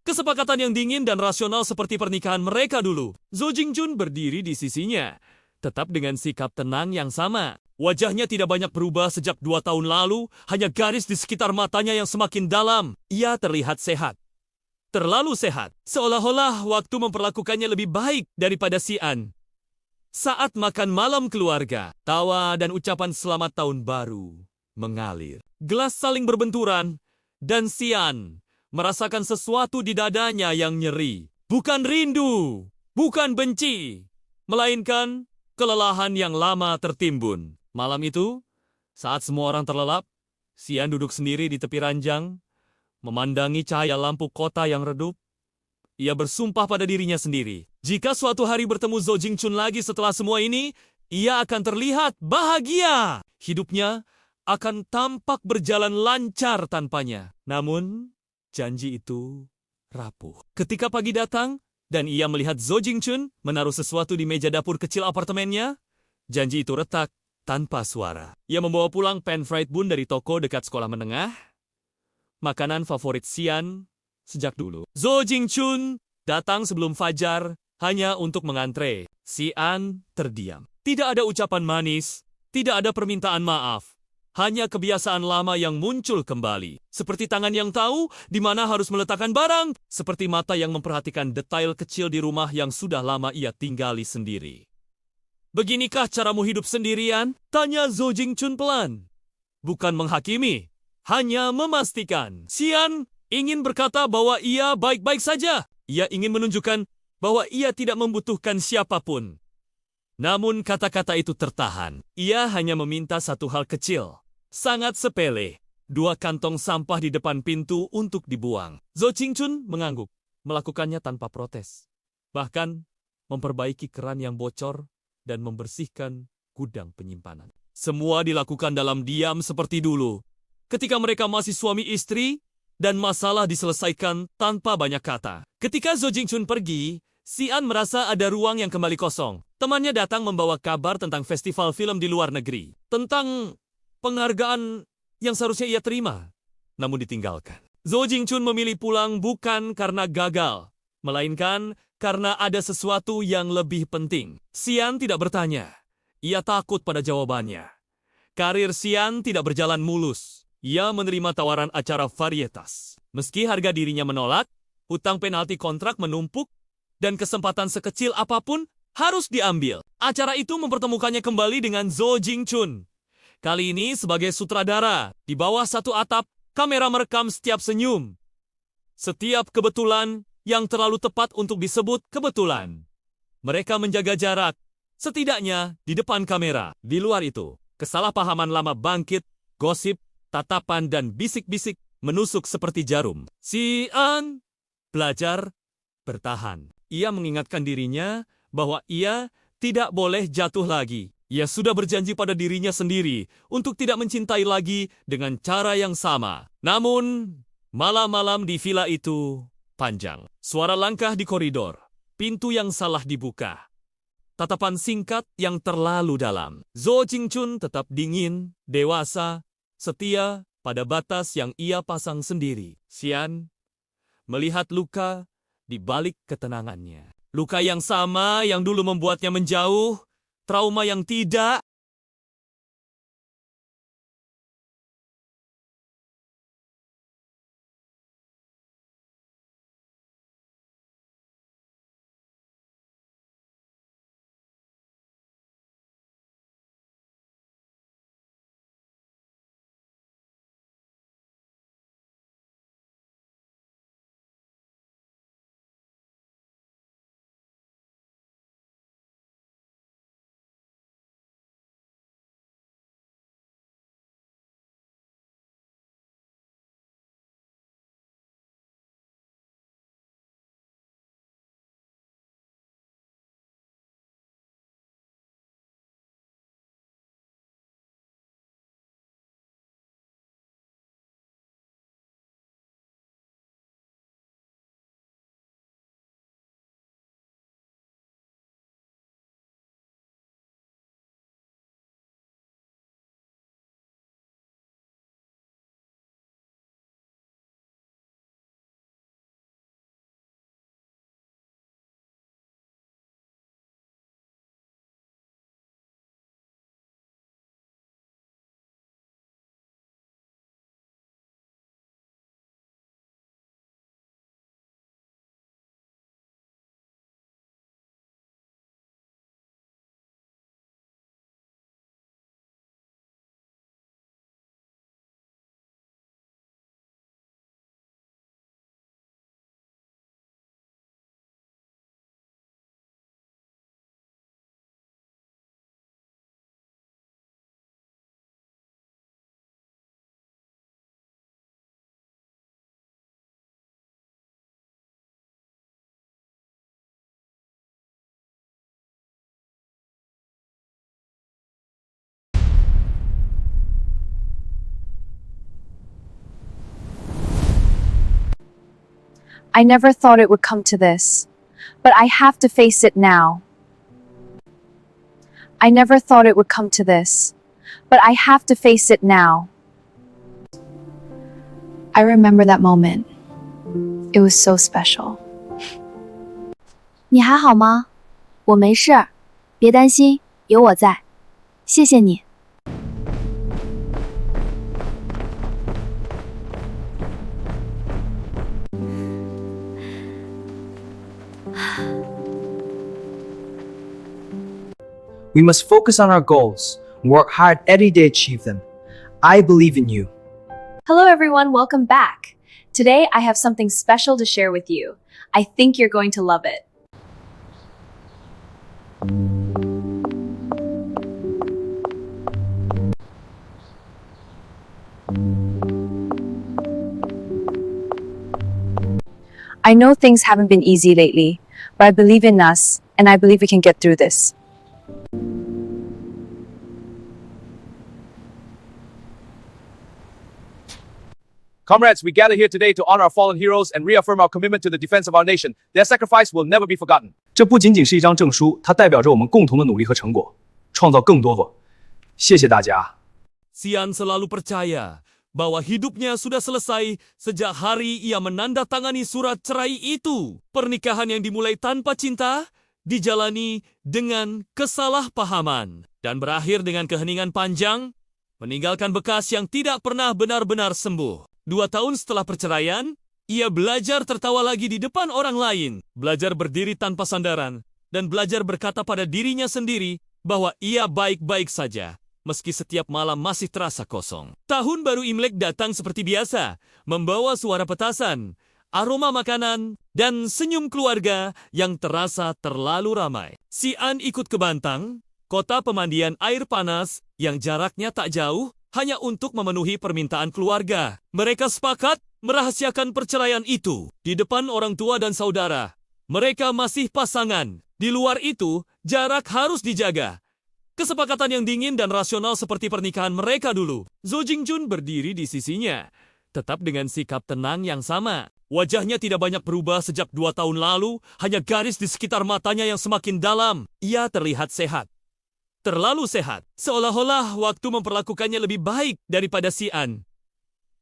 Kesepakatan yang dingin dan rasional seperti pernikahan mereka dulu. Zhou Jingjun berdiri di sisinya, tetap dengan sikap tenang yang sama. Wajahnya tidak banyak berubah sejak 2 tahun lalu, hanya garis di sekitar matanya yang semakin dalam. Ia terlihat sehat. Terlalu sehat, seolah-olah waktu memperlakukannya lebih baik daripada Xian. Saat makan malam keluarga, tawa dan ucapan selamat tahun baru mengalir. Gelas saling berbenturan, dan Xian merasakan sesuatu di dadanya yang nyeri. Bukan rindu, bukan benci, melainkan kelelahan yang lama tertimbun. Malam itu, saat semua orang terlelap, Xian duduk sendiri di tepi ranjang, memandangi cahaya lampu kota yang redup. Ia bersumpah pada dirinya sendiri, jika suatu hari bertemu Zhou Jingchun lagi setelah semua ini, ia akan terlihat bahagia. Hidupnya akan tampak berjalan lancar tanpanya. Namun, janji itu rapuh. Ketika pagi datang, dan ia melihat Zhou Jingchun menaruh sesuatu di meja dapur kecil apartemennya, janji itu retak tanpa suara. Ia membawa pulang pan fried bun dari toko dekat sekolah menengah, makanan favorit Xian sejak dulu. Zhou Jingchun datang sebelum fajar hanya untuk mengantre. Xian terdiam. Tidak ada ucapan manis, tidak ada permintaan maaf. Hanya kebiasaan lama yang muncul kembali. Seperti tangan yang tahu di mana harus meletakkan barang. Seperti mata yang memperhatikan detail kecil di rumah yang sudah lama ia tinggali sendiri. Beginikah caramu hidup sendirian? Tanya Zhou Jingchun pelan. Bukan menghakimi, hanya memastikan. Xian ingin berkata bahwa ia baik-baik saja. Ia ingin menunjukkan bahwa ia tidak membutuhkan siapapun. Namun kata-kata itu tertahan. Ia hanya meminta satu hal kecil. Sangat sepele. 2 kantong sampah di depan pintu untuk dibuang. Zhou Jingchun mengangguk, melakukannya tanpa protes. Bahkan memperbaiki keran yang bocor dan membersihkan gudang penyimpanan. Semua dilakukan dalam diam seperti dulu. Ketika mereka masih suami istri, dan masalah diselesaikan tanpa banyak kata. Ketika Zhou Jingchun pergi, Xian merasa ada ruang yang kembali kosong. Temannya datang membawa kabar tentang festival film di luar negeri. Tentang penghargaan yang seharusnya ia terima, namun ditinggalkan. Zhou Jingchun memilih pulang bukan karena gagal, melainkan karena ada sesuatu yang lebih penting. Xian tidak bertanya. Ia takut pada jawabannya. Karir Xian tidak berjalan mulus. Ia menerima tawaran acara varietas. Meski harga dirinya menolak, hutang penalti kontrak menumpuk, dan kesempatan sekecil apapun harus diambil. Acara itu mempertemukannya kembali dengan Zhou Jingchun. Kali ini sebagai sutradara, di bawah satu atap, kamera merekam setiap senyum. Setiap kebetulan yang terlalu tepat untuk disebut kebetulan. Mereka menjaga jarak, setidaknya di depan kamera. Di luar itu, kesalahpahaman lama bangkit, gosip, tatapan dan bisik-bisik menusuk seperti jarum. Xian belajar bertahan. Ia mengingatkan dirinya bahwa ia tidak boleh jatuh lagi. Ia sudah berjanji pada dirinya sendiri untuk tidak mencintai lagi dengan cara yang sama. Namun, malam-malam di villa itu panjang. Suara langkah di koridor, pintu yang salah dibuka, tatapan singkat yang terlalu dalam. Zhou Jingchun tetap dingin, dewasa, setia pada batas yang ia pasang sendiri. Xian melihat luka di balik ketenangannya. Luka yang sama yang dulu membuatnya menjauh, trauma yang tidak I never thought it would come to this, but I have to face it now. I never thought it would come to this, but I have to face it now. I remember that moment. It was so special. 你还好吗？我没事，别担心，有我在。谢谢你。We must focus on our goals and work hard every day to achieve them. I believe in you. Hello everyone, welcome back. Today I have something special to share with you. I think you're going to love it. I know things haven't been easy lately, but I believe in us and I believe we can get through this. Comrades, we gather here today to honor our fallen heroes and reaffirm our commitment to the defense of our nation. Their sacrifice will never be forgotten. 这不仅仅是一张证书，它代表着我们共同的努力和成果，创造更多个。谢谢大家。 Xian selalu percaya bahwa hidupnya sudah selesai sejak hari ia menandatangani surat cerai itu. Pernikahan yang dimulai tanpa cinta dijalani dengan kesalahpahaman dan berakhir dengan keheningan panjang, meninggalkan bekas yang tidak pernah benar-benar sembuh. 2 tahun setelah perceraian, ia belajar tertawa lagi di depan orang lain, belajar berdiri tanpa sandaran, dan belajar berkata pada dirinya sendiri bahwa ia baik-baik saja, meski setiap malam masih terasa kosong. Tahun baru Imlek datang seperti biasa, membawa suara petasan, aroma makanan, dan senyum keluarga yang terasa terlalu ramai. Xian ikut ke Bantang, kota pemandian air panas yang jaraknya tak jauh, hanya untuk memenuhi permintaan keluarga. Mereka sepakat merahasiakan perceraian itu di depan orang tua dan saudara. Mereka masih pasangan. Di luar itu, jarak harus dijaga. Kesepakatan yang dingin dan rasional seperti pernikahan mereka dulu. Zhou Jingjun berdiri di sisinya, tetap dengan sikap tenang yang sama. Wajahnya tidak banyak berubah sejak 2 tahun lalu, hanya garis di sekitar matanya yang semakin dalam. Ia terlihat sehat. Terlalu sehat, seolah-olah waktu memperlakukannya lebih baik daripada Xian.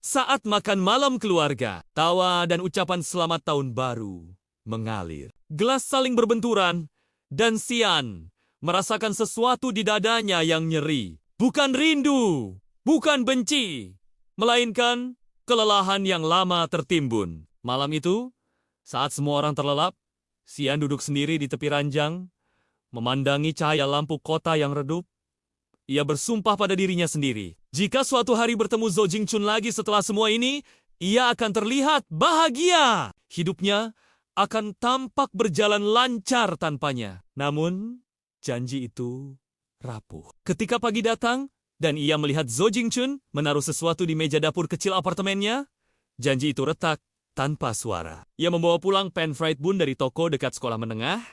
Saat makan malam keluarga, tawa dan ucapan selamat tahun baru mengalir. Gelas saling berbenturan, dan Xian merasakan sesuatu di dadanya yang nyeri. Bukan rindu, bukan benci, melainkan kelelahan yang lama tertimbun. Malam itu, saat semua orang terlelap, Xian duduk sendiri di tepi ranjang, memandangi cahaya lampu kota yang redup. Ia bersumpah pada dirinya sendiri. Jika suatu hari bertemu Zhou Jingjun lagi setelah semua ini, ia akan terlihat bahagia. Hidupnya akan tampak berjalan lancar tanpanya. Namun, janji itu rapuh. Ketika pagi datang, dan ia melihat Zhou Jingjun menaruh sesuatu di meja dapur kecil apartemennya, janji itu retak tanpa suara. Ia membawa pulang pan fried bun dari toko dekat sekolah menengah,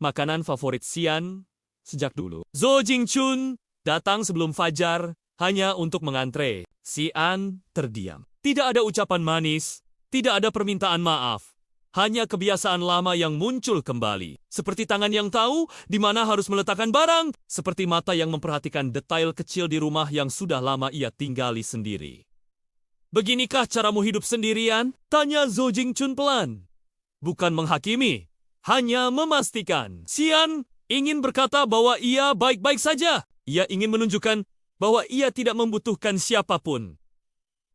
makanan favorit Xian sejak dulu. Zhou Jingjun datang sebelum fajar hanya untuk mengantre. Xian terdiam. Tidak ada ucapan manis, tidak ada permintaan maaf. Hanya kebiasaan lama yang muncul kembali. Seperti tangan yang tahu di mana harus meletakkan barang. Seperti mata yang memperhatikan detail kecil di rumah yang sudah lama ia tinggali sendiri. Beginikah caramu hidup sendirian? Tanya Zhou Jingjun pelan. Bukan menghakimi, hanya memastikan. Xian ingin berkata bahwa ia baik-baik saja. Ia ingin menunjukkan bahwa ia tidak membutuhkan siapapun.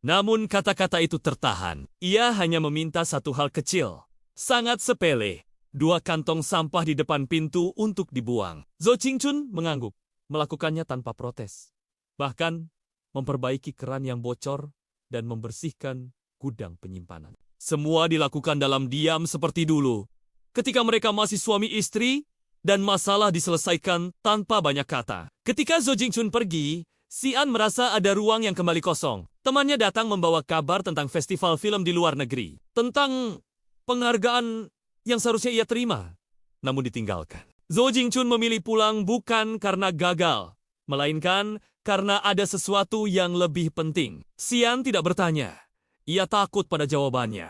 Namun kata-kata itu tertahan. Ia hanya meminta satu hal kecil. Sangat sepele. 2 kantong sampah di depan pintu untuk dibuang. Zhou Jingjun mengangguk. Melakukannya tanpa protes. Bahkan memperbaiki keran yang bocor dan membersihkan gudang penyimpanan. Semua dilakukan dalam diam seperti dulu. Ketika mereka masih suami istri, dan masalah diselesaikan tanpa banyak kata. Ketika Zhou Jingjun pergi, Xian merasa ada ruang yang kembali kosong. Temannya datang membawa kabar tentang festival film di luar negeri. Tentang penghargaan yang seharusnya ia terima, namun ditinggalkan. Zhou Jingjun memilih pulang bukan karena gagal, melainkan karena ada sesuatu yang lebih penting. Xian tidak bertanya. Ia takut pada jawabannya.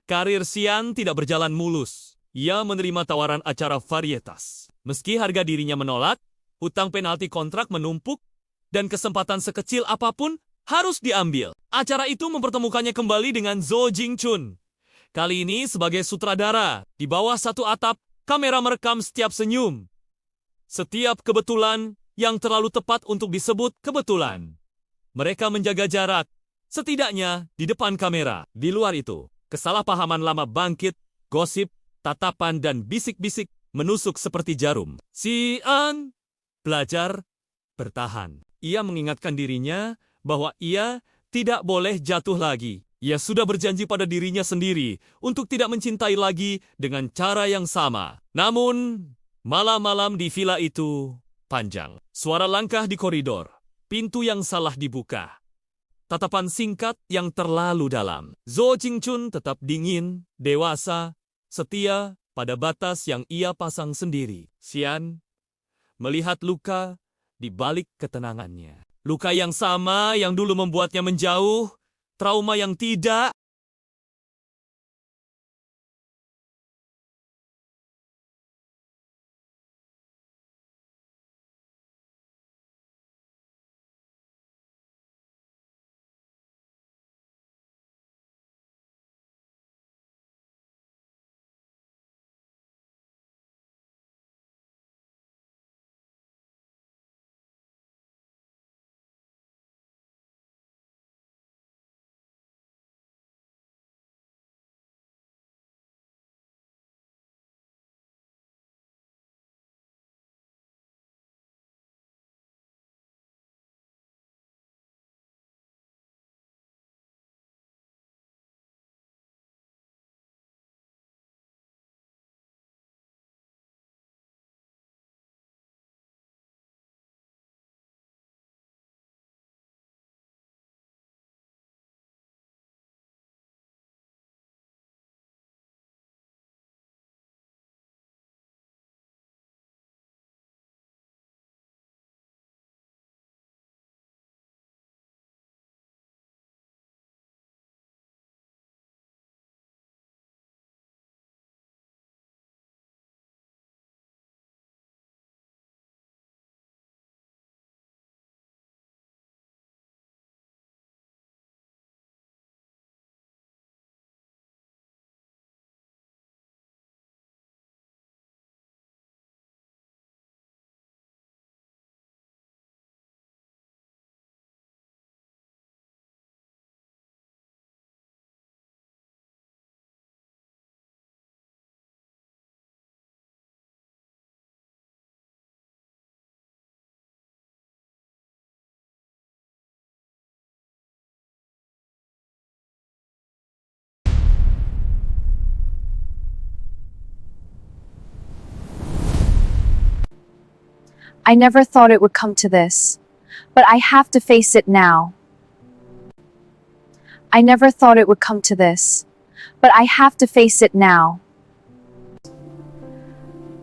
Karir Xian tidak berjalan mulus. Ia menerima tawaran acara varietas. Meski harga dirinya menolak, hutang penalti kontrak menumpuk, dan kesempatan sekecil apapun harus diambil. Acara itu mempertemukannya kembali dengan Zhou Jingchun. Kali ini sebagai sutradara, di bawah satu atap, kamera merekam setiap senyum. Setiap kebetulan yang terlalu tepat untuk disebut kebetulan. Mereka menjaga jarak, setidaknya di depan kamera. Di luar itu, kesalahpahaman lama bangkit, gosip, tatapan dan bisik-bisik menusuk seperti jarum. Xian belajar bertahan. Ia mengingatkan dirinya bahwa ia tidak boleh jatuh lagi. Ia sudah berjanji pada dirinya sendiri untuk tidak mencintai lagi dengan cara yang sama. Namun, malam-malam di villa itu panjang. Suara langkah di koridor, pintu yang salah dibuka. Tatapan singkat yang terlalu dalam. Zhou Jingchun tetap dingin, dewasa, setia pada batas yang ia pasang sendiri. Xian melihat luka di balik ketenangannya. Luka yang sama yang dulu membuatnya menjauh, trauma yang tidak. I never thought it would come to this, but I have to face it now. I never thought it would come to this, but I have to face it now.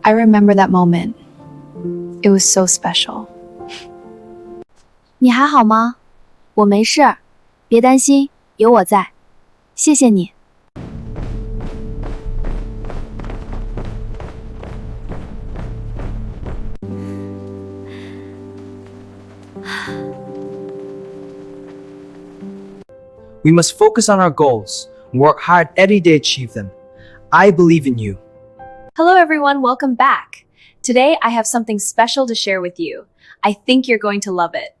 I remember that moment. It was so special. 你还好吗？我没事，别担心，有我在。谢谢你。We must focus on our goals and work hard every day to achieve them. I believe in you. Hello everyone, welcome back. Today I have something special to share with you. I think you're going to love it.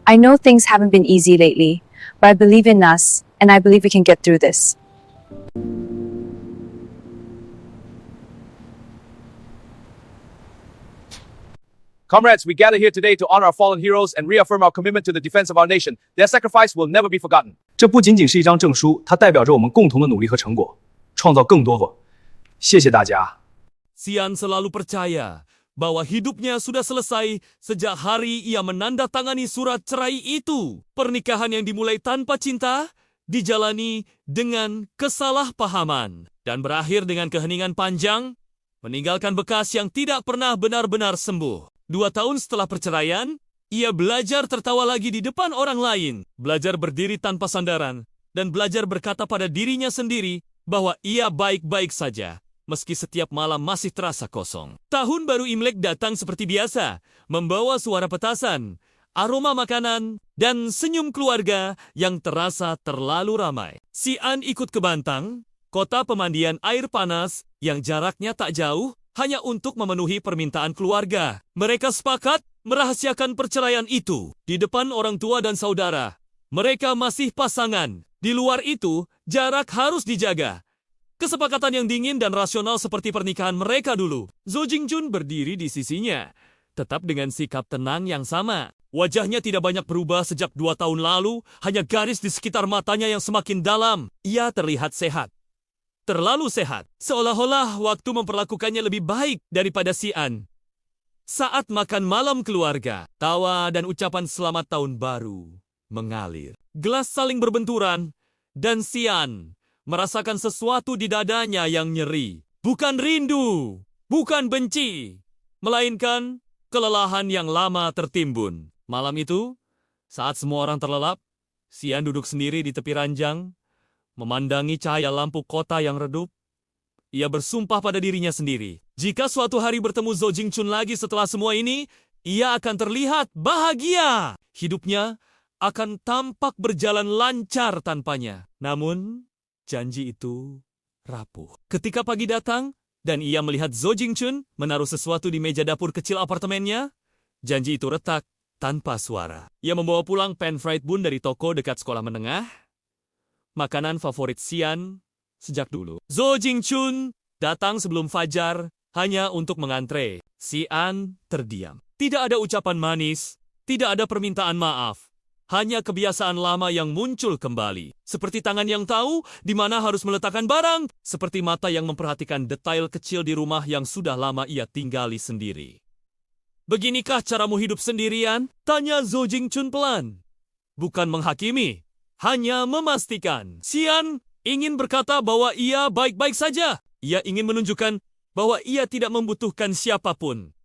I know things haven't been easy lately, but I believe in us, and I believe we can get through this. Comrades, we gather here today to honor our fallen heroes and reaffirm our commitment to the defense of our nation. Their sacrifice will never be forgotten. 这不仅仅是一张证书，它代表着我们共同的努力和成果，创造更多。谢谢大家。 Xian selalu percaya bahwa hidupnya sudah selesai sejak hari ia menandatangani surat cerai itu. Pernikahan yang dimulai tanpa cinta dijalani dengan kesalahpahaman dan berakhir dengan keheningan panjang. meninggalkan bekas yang tidak pernah benar-benar sembuh. 2 tahun setelah perceraian, ia belajar tertawa lagi di depan orang lain, belajar berdiri tanpa sandaran, dan belajar berkata pada dirinya sendiri bahwa ia baik-baik saja, meski setiap malam masih terasa kosong. Tahun baru Imlek datang seperti biasa, membawa suara petasan, aroma makanan, dan senyum keluarga yang terasa terlalu ramai. Xian ikut ke Bantang, kota pemandian air panas yang jaraknya tak jauh, hanya untuk memenuhi permintaan keluarga. Mereka sepakat merahasiakan perceraian itu di depan orang tua dan saudara. Mereka masih pasangan. Di luar itu, jarak harus dijaga. Kesepakatan yang dingin dan rasional seperti pernikahan mereka dulu. Zhou Jingjun berdiri di sisinya, tetap dengan sikap tenang yang sama. Wajahnya tidak banyak berubah sejak 2 tahun lalu, hanya garis di sekitar matanya yang semakin dalam. Ia terlihat sehat. Terlalu sehat, seolah-olah waktu memperlakukannya lebih baik daripada Xian. Saat makan malam keluarga, tawa dan ucapan selamat tahun baru mengalir. Gelas saling berbenturan, dan Xian merasakan sesuatu di dadanya yang nyeri. Bukan rindu, bukan benci, melainkan kelelahan yang lama tertimbun. Malam itu, saat semua orang terlelap, Xian duduk sendiri di tepi ranjang, memandangi cahaya lampu kota yang redup. Ia bersumpah pada dirinya sendiri. Jika suatu hari bertemu Zhou Jingjun lagi setelah semua ini, ia akan terlihat bahagia. Hidupnya akan tampak berjalan lancar tanpanya. Namun, janji itu rapuh. Ketika pagi datang, dan ia melihat Zhou Jingjun menaruh sesuatu di meja dapur kecil apartemennya, janji itu retak tanpa suara. Ia membawa pulang pan fried bun dari toko dekat sekolah menengah, makanan favorit Xian sejak dulu. Zhou Jingjun datang sebelum fajar hanya untuk mengantre. Xian terdiam. Tidak ada ucapan manis, tidak ada permintaan maaf. Hanya kebiasaan lama yang muncul kembali. Seperti tangan yang tahu di mana harus meletakkan barang. Seperti mata yang memperhatikan detail kecil di rumah yang sudah lama ia tinggali sendiri. Beginikah caramu hidup sendirian? Tanya Zhou Jingjun pelan. Bukan menghakimi, hanya memastikan. Xian ingin berkata bahwa ia baik-baik saja. Ia ingin menunjukkan bahwa ia tidak membutuhkan siapapun.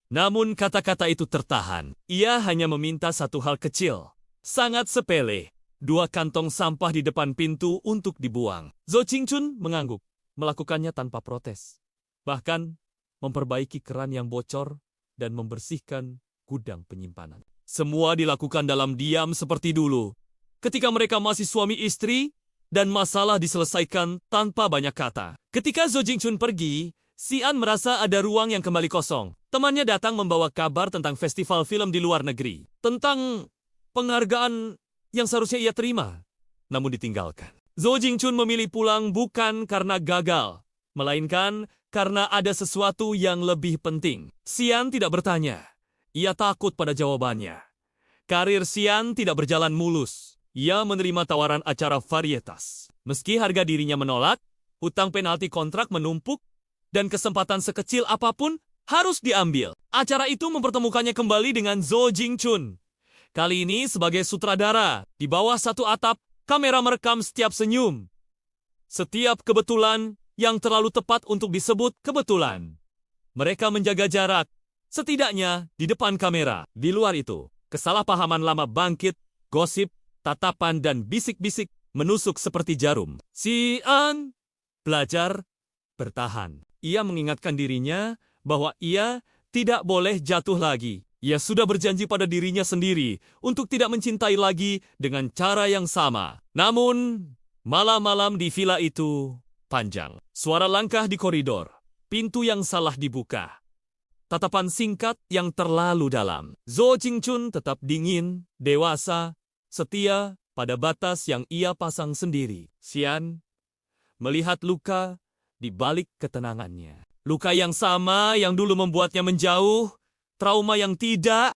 Namun kata-kata itu tertahan. Ia hanya meminta satu hal kecil. Sangat sepele. 2 kantong sampah di depan pintu untuk dibuang. Zhou Jingjun mengangguk. Melakukannya tanpa protes. Bahkan memperbaiki keran yang bocor dan membersihkan gudang penyimpanan. Semua dilakukan dalam diam seperti dulu. Ketika mereka masih suami istri, dan masalah diselesaikan tanpa banyak kata. Ketika Zhou Jingjun pergi, Xian merasa ada ruang yang kembali kosong. Temannya datang membawa kabar tentang festival film di luar negeri. Tentang penghargaan yang seharusnya ia terima, namun ditinggalkan. Zhou Jingjun memilih pulang bukan karena gagal, melainkan karena ada sesuatu yang lebih penting. Xian tidak bertanya. Ia takut pada jawabannya. Karir Xian tidak berjalan mulus. Ia menerima tawaran acara varietas. Meski harga dirinya menolak, hutang penalti kontrak menumpuk, dan kesempatan sekecil apapun harus diambil. Acara itu mempertemukannya kembali dengan Zhou Jingjun. Kali ini sebagai sutradara, di bawah satu atap, kamera merekam setiap senyum. Setiap kebetulan yang terlalu tepat untuk disebut kebetulan. Mereka menjaga jarak, setidaknya di depan kamera. Di luar itu, kesalahpahaman lama bangkit, gosip, tatapan dan bisik-bisik menusuk seperti jarum. Xian belajar bertahan. Ia mengingatkan dirinya bahwa ia tidak boleh jatuh lagi. Ia sudah berjanji pada dirinya sendiri untuk tidak mencintai lagi dengan cara yang sama. Namun, malam-malam di villa itu panjang. Suara langkah di koridor, pintu yang salah dibuka, tatapan singkat yang terlalu dalam. Zhou Jingjun tetap dingin, dewasa, setia pada batas yang ia pasang sendiri. Xian melihat luka di balik ketenangannya. Luka yang sama yang dulu membuatnya menjauh, trauma yang tidak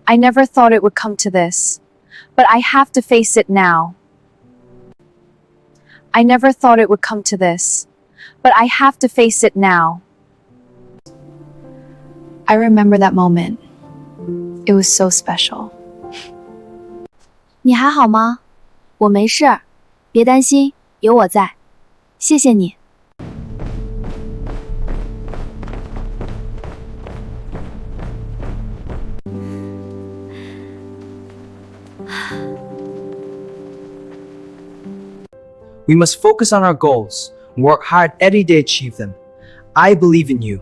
I never thought it would come to this, but I have to face it now. I never thought it would come to this, but I have to face it now. I remember that moment. It was so special. 你还好吗？我没事，别担心，有我在。谢谢你。We must focus on our goals and work hard every day to achieve them. I believe in you.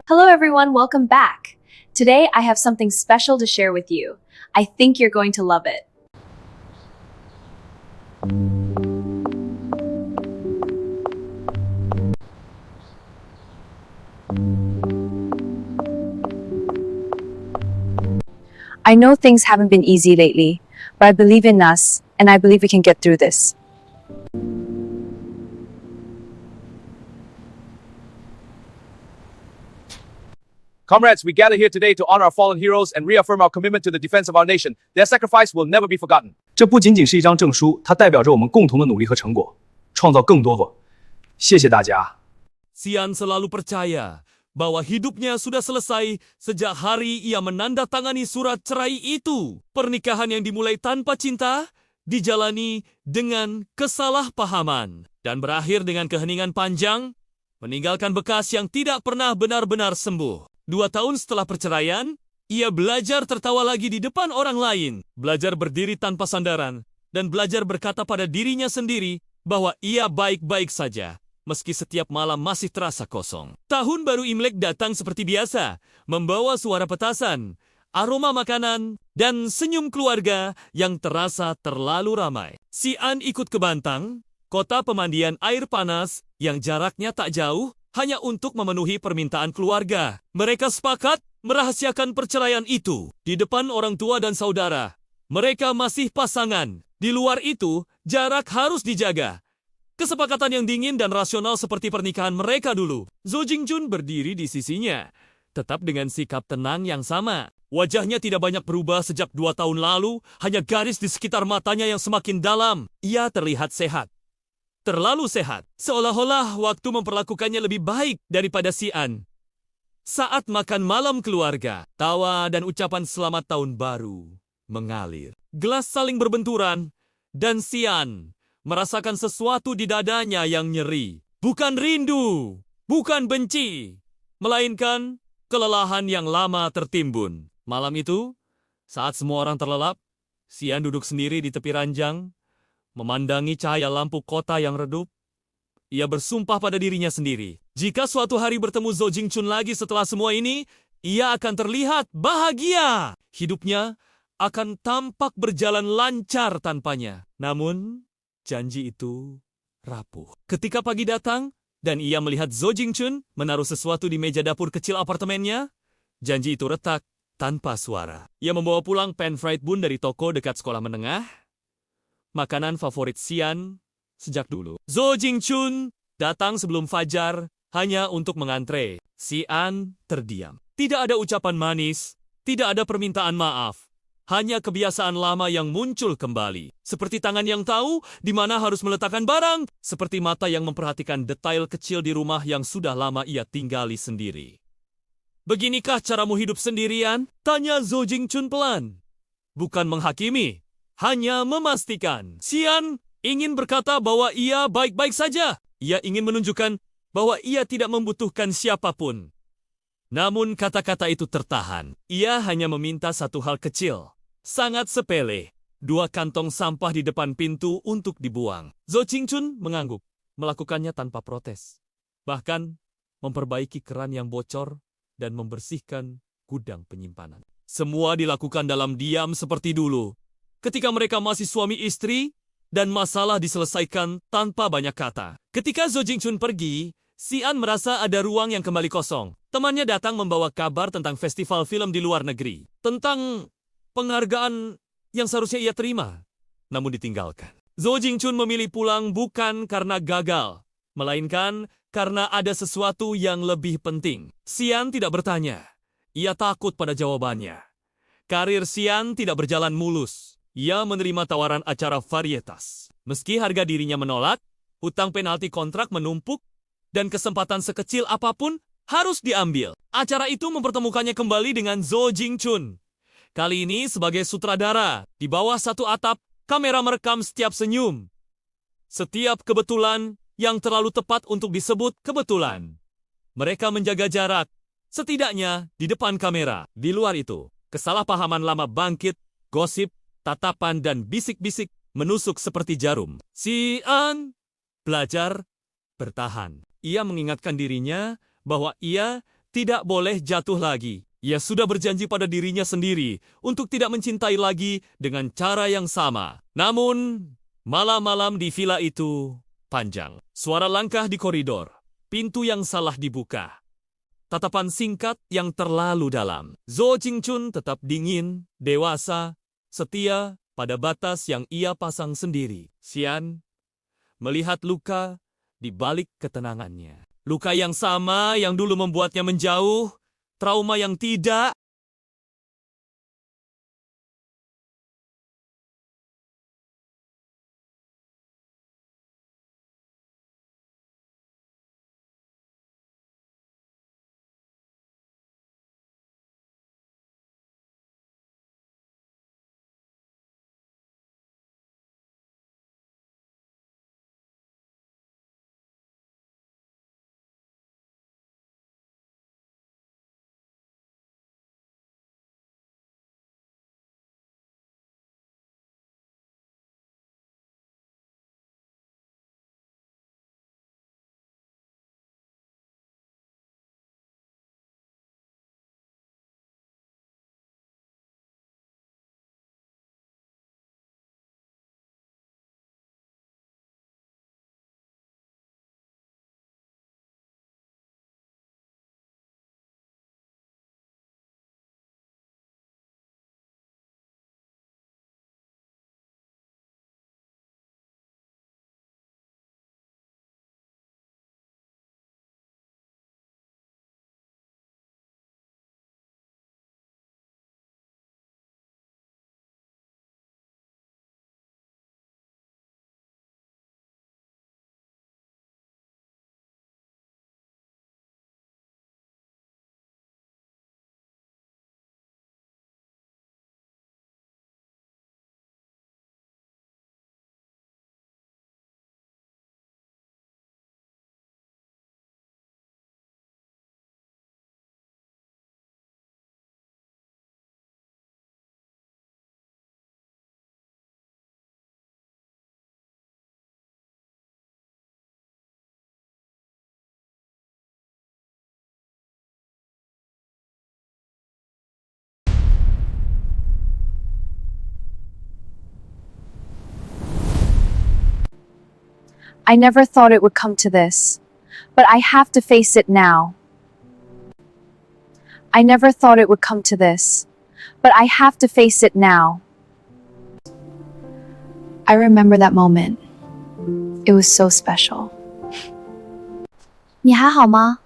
Hello, everyone. Welcome back. Today, I have something special to share with you. I think you're going to love it. I know things haven't been easy lately, but I believe in us, and I believe we can get through this. Comrades, we gather here today to honor our fallen heroes and reaffirm our commitment to the defense of our nation. Their sacrifice will never be forgotten. 这不仅仅是一张证书，它代表着我们共同的努力和成果，创造更多。谢谢大家。 Xian selalu percaya bahwa hidupnya sudah selesai sejak hari ia menandatangani surat cerai itu. Pernikahan yang dimulai tanpa cinta dijalani dengan kesalahpahaman dan berakhir dengan keheningan panjang, meninggalkan bekas yang tidak pernah benar-benar sembuh. 2 tahun setelah perceraian, ia belajar tertawa lagi di depan orang lain, belajar berdiri tanpa sandaran, dan belajar berkata pada dirinya sendiri bahwa ia baik-baik saja, meski setiap malam masih terasa kosong. Tahun baru Imlek datang seperti biasa, membawa suara petasan, aroma makanan, dan senyum keluarga yang terasa terlalu ramai. Xian ikut ke Bantang, kota pemandian air panas yang jaraknya tak jauh, hanya untuk memenuhi permintaan keluarga. Mereka sepakat merahasiakan perceraian itu di depan orang tua dan saudara. Mereka masih pasangan. Di luar itu, jarak harus dijaga. Kesepakatan yang dingin dan rasional seperti pernikahan mereka dulu. Zo Jingjun berdiri di sisinya, tetap dengan sikap tenang yang sama. Wajahnya tidak banyak berubah sejak 2 tahun lalu, hanya garis di sekitar matanya yang semakin dalam. Ia terlihat sehat. Terlalu sehat, seolah-olah waktu memperlakukannya lebih baik daripada Xian. Saat makan malam keluarga, tawa dan ucapan selamat tahun baru mengalir. Gelas saling berbenturan, dan Xian merasakan sesuatu di dadanya yang nyeri. Bukan rindu, bukan benci, melainkan kelelahan yang lama tertimbun. Malam itu, saat semua orang terlelap, Xian duduk sendiri di tepi ranjang, memandangi cahaya lampu kota yang redup. Ia bersumpah pada dirinya sendiri. Jika suatu hari bertemu Zo Jingjun lagi setelah semua ini, ia akan terlihat bahagia. Hidupnya akan tampak berjalan lancar tanpanya. Namun, janji itu rapuh. Ketika pagi datang, dan ia melihat Zo Jingjun menaruh sesuatu di meja dapur kecil apartemennya, janji itu retak tanpa suara. Ia membawa pulang pan fried bun dari toko dekat sekolah menengah, makanan favorit Xian sejak dulu. Zo Jingjun datang sebelum fajar hanya untuk mengantre. Xian terdiam. Tidak ada ucapan manis, tidak ada permintaan maaf. Hanya kebiasaan lama yang muncul kembali. Seperti tangan yang tahu di mana harus meletakkan barang. Seperti mata yang memperhatikan detail kecil di rumah yang sudah lama ia tinggali sendiri. Beginikah caramu hidup sendirian? Tanya Zo Jingjun pelan. Bukan menghakimi, hanya memastikan. Xian ingin berkata bahwa ia baik-baik saja. Ia ingin menunjukkan bahwa ia tidak membutuhkan siapapun. Namun kata-kata itu tertahan. Ia hanya meminta satu hal kecil, sangat sepele. 2 kantong sampah di depan pintu untuk dibuang. Zo Jingjun mengangguk, melakukannya tanpa protes. Bahkan memperbaiki keran yang bocor dan membersihkan gudang penyimpanan. Semua dilakukan dalam diam seperti dulu. Ketika mereka masih suami istri, dan masalah diselesaikan tanpa banyak kata. Ketika Zo Jingjun pergi, Xian merasa ada ruang yang kembali kosong. Temannya datang membawa kabar tentang festival film di luar negeri. Tentang penghargaan yang seharusnya ia terima, namun ditinggalkan. Zo Jingjun memilih pulang bukan karena gagal, melainkan karena ada sesuatu yang lebih penting. Xian tidak bertanya. Ia takut pada jawabannya. karir Xian tidak berjalan mulus. Ia menerima tawaran acara varietas. Meski harga dirinya menolak, hutang penalti kontrak menumpuk, dan kesempatan sekecil apapun harus diambil. Acara itu mempertemukannya kembali dengan Zo Jingchun. Kali ini sebagai sutradara, di bawah satu atap, kamera merekam setiap senyum. Setiap kebetulan yang terlalu tepat untuk disebut kebetulan. Mereka menjaga jarak, setidaknya di depan kamera. Di luar itu, kesalahpahaman lama bangkit, gosip, tatapan dan bisik-bisik menusuk seperti jarum. Xian belajar bertahan. Ia mengingatkan dirinya bahwa ia tidak boleh jatuh lagi. Ia sudah berjanji pada dirinya sendiri untuk tidak mencintai lagi dengan cara yang sama. Namun, malam-malam di villa itu panjang. Suara langkah di koridor, pintu yang salah dibuka, tatapan singkat yang terlalu dalam. Zo Jingchun tetap dingin, dewasa, setia pada batas yang ia pasang sendiri. Xian melihat luka di balik ketenangannya. Luka yang sama yang dulu membuatnya menjauh, trauma yang tidak. I never thought it would come to this, but I have to face it now. I never thought it would come to this, but I have to face it now. I remember that moment. It was so special. 你还好吗？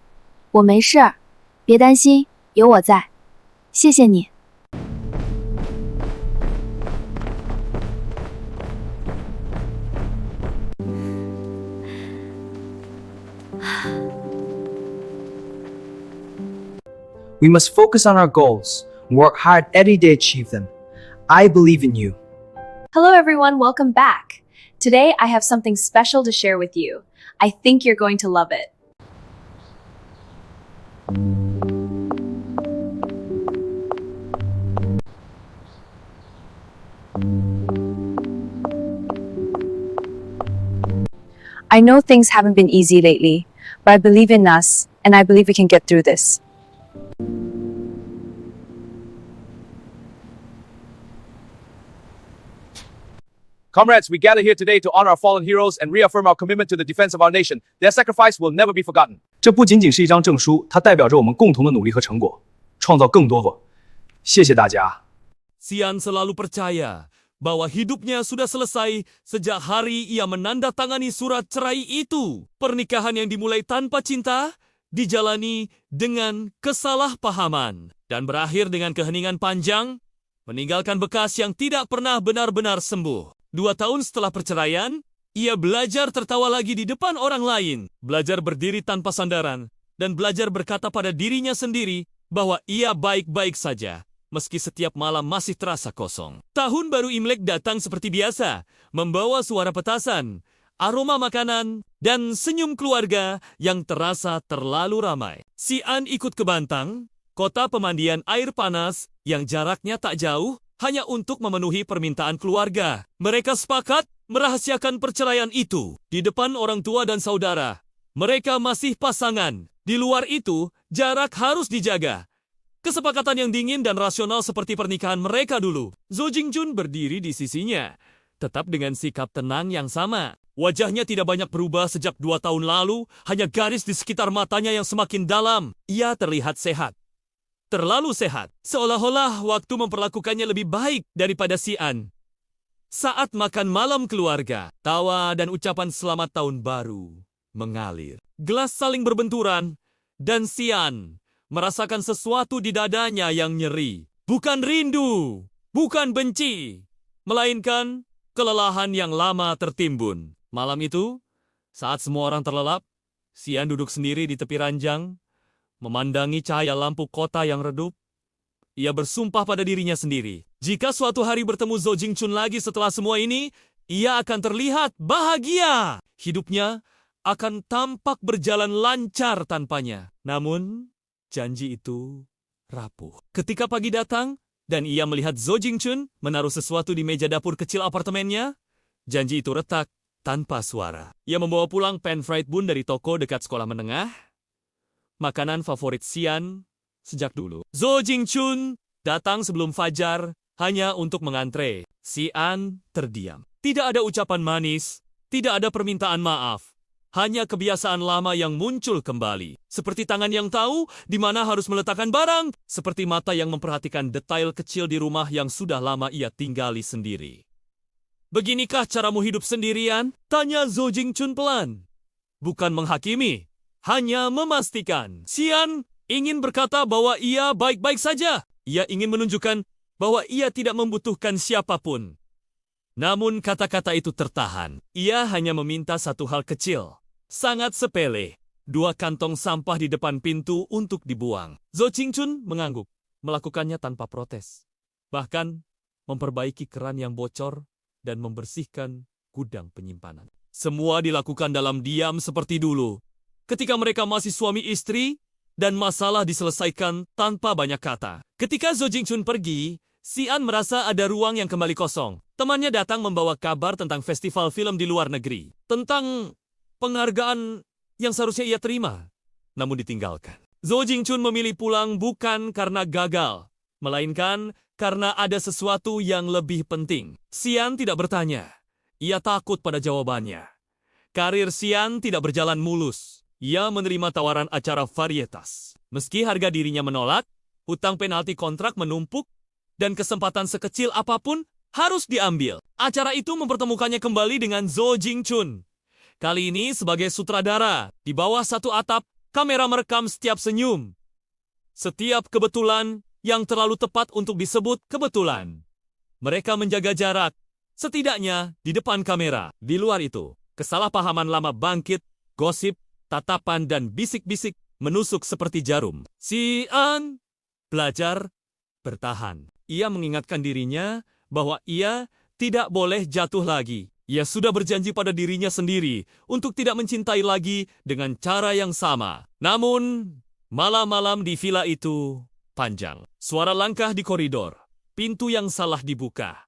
我没事，别担心，有我在。谢谢你。We must focus on our goals and work hard every day to achieve them. I believe in you. Hello everyone, welcome back. Today I have something special to share with you. I think you're going to love it. I know things haven't been easy lately, but I believe in us, and I believe we can get through this. Comrades, we gather here today to honor our fallen heroes and reaffirm our commitment to the defense of our nation. Their sacrifice will never be forgotten. 这不仅仅是一张证书，它代表着我们共同的努力和成果，创造更多。谢谢大家。 Xian selalu percaya bahwa hidupnya sudah selesai sejak hari ia menandatangani surat cerai itu. Pernikahan yang dimulai tanpa cinta dijalani dengan kesalahpahaman dan berakhir dengan keheningan panjang. meninggalkan bekas yang tidak pernah benar-benar sembuh. 2 tahun setelah perceraian, ia belajar tertawa lagi di depan orang lain, belajar berdiri tanpa sandaran, dan belajar berkata pada dirinya sendiri bahwa ia baik-baik saja, meski setiap malam masih terasa kosong. Tahun baru Imlek datang seperti biasa, membawa suara petasan, aroma makanan, dan senyum keluarga yang terasa terlalu ramai. Xian ikut ke Bantang, kota pemandian air panas yang jaraknya tak jauh, hanya untuk memenuhi permintaan keluarga. Mereka sepakat merahasiakan perceraian itu di depan orang tua dan saudara. Mereka masih pasangan. Di luar itu, jarak harus dijaga. Kesepakatan yang dingin dan rasional seperti pernikahan mereka dulu. Zhou Jingjun berdiri di sisinya, tetap dengan sikap tenang yang sama. Wajahnya tidak banyak berubah sejak 2 tahun lalu, hanya garis di sekitar matanya yang semakin dalam. Ia terlihat sehat. Terlalu sehat, seolah-olah waktu memperlakukannya lebih baik daripada Xian. Saat makan malam keluarga, tawa dan ucapan selamat tahun baru mengalir. Gelas saling berbenturan, dan Xian merasakan sesuatu di dadanya yang nyeri. Bukan rindu, bukan benci, melainkan kelelahan yang lama tertimbun. Malam itu, saat semua orang terlelap, Xian duduk sendiri di tepi ranjang, memandangi cahaya lampu kota yang redup. Ia bersumpah pada dirinya sendiri. Jika suatu hari bertemu Zhou Jingchun lagi setelah semua ini, ia akan terlihat bahagia. Hidupnya akan tampak berjalan lancar tanpanya. Namun, janji itu rapuh. Ketika pagi datang, dan ia melihat Zhou Jingchun menaruh sesuatu di meja dapur kecil apartemennya, janji itu retak tanpa suara. Ia membawa pulang pan fried bun dari toko dekat sekolah menengah, makanan favorit Xian sejak dulu. Zhou Jingchun datang sebelum fajar hanya untuk mengantre. Xian terdiam. Tidak ada ucapan manis, tidak ada permintaan maaf. Hanya kebiasaan lama yang muncul kembali. Seperti tangan yang tahu di mana harus meletakkan barang. Seperti mata yang memperhatikan detail kecil di rumah yang sudah lama ia tinggali sendiri. Beginikah caramu hidup sendirian? Tanya Zhou Jingchun pelan. Bukan menghakimi, hanya memastikan. Xian ingin berkata bahwa ia baik-baik saja. Ia ingin menunjukkan bahwa ia tidak membutuhkan siapapun. Namun kata-kata itu tertahan. Ia hanya meminta satu hal kecil, sangat sepele. 2 kantong sampah di depan pintu untuk dibuang. Zhou Jingchun mengangguk, melakukannya tanpa protes. Bahkan memperbaiki keran yang bocor dan membersihkan gudang penyimpanan. Semua dilakukan dalam diam seperti dulu. Ketika mereka masih suami istri, dan masalah diselesaikan tanpa banyak kata. Ketika Zhou Jingchun pergi, Xian merasa ada ruang yang kembali kosong. Temannya datang membawa kabar tentang festival film di luar negeri. Tentang penghargaan yang seharusnya ia terima, namun ditinggalkan. Zhou Jingchun memilih pulang bukan karena gagal, melainkan karena ada sesuatu yang lebih penting. Xian tidak bertanya. Ia takut pada jawabannya. Karir Xian tidak berjalan mulus. Ia menerima tawaran acara varietas. Meski harga dirinya menolak, hutang penalti kontrak menumpuk, dan kesempatan sekecil apapun harus diambil. Acara itu mempertemukannya kembali dengan Zhou Jingchun. Kali ini sebagai sutradara, di bawah satu atap, kamera merekam setiap senyum. Setiap kebetulan yang terlalu tepat untuk disebut kebetulan. Mereka menjaga jarak, setidaknya di depan kamera. Di luar itu, kesalahpahaman lama bangkit, gosip, tatapan dan bisik-bisik menusuk seperti jarum. Xian belajar bertahan. Ia mengingatkan dirinya bahwa ia tidak boleh jatuh lagi. Ia sudah berjanji pada dirinya sendiri untuk tidak mencintai lagi dengan cara yang sama. Namun, malam-malam di villa itu panjang. Suara langkah di koridor, pintu yang salah dibuka,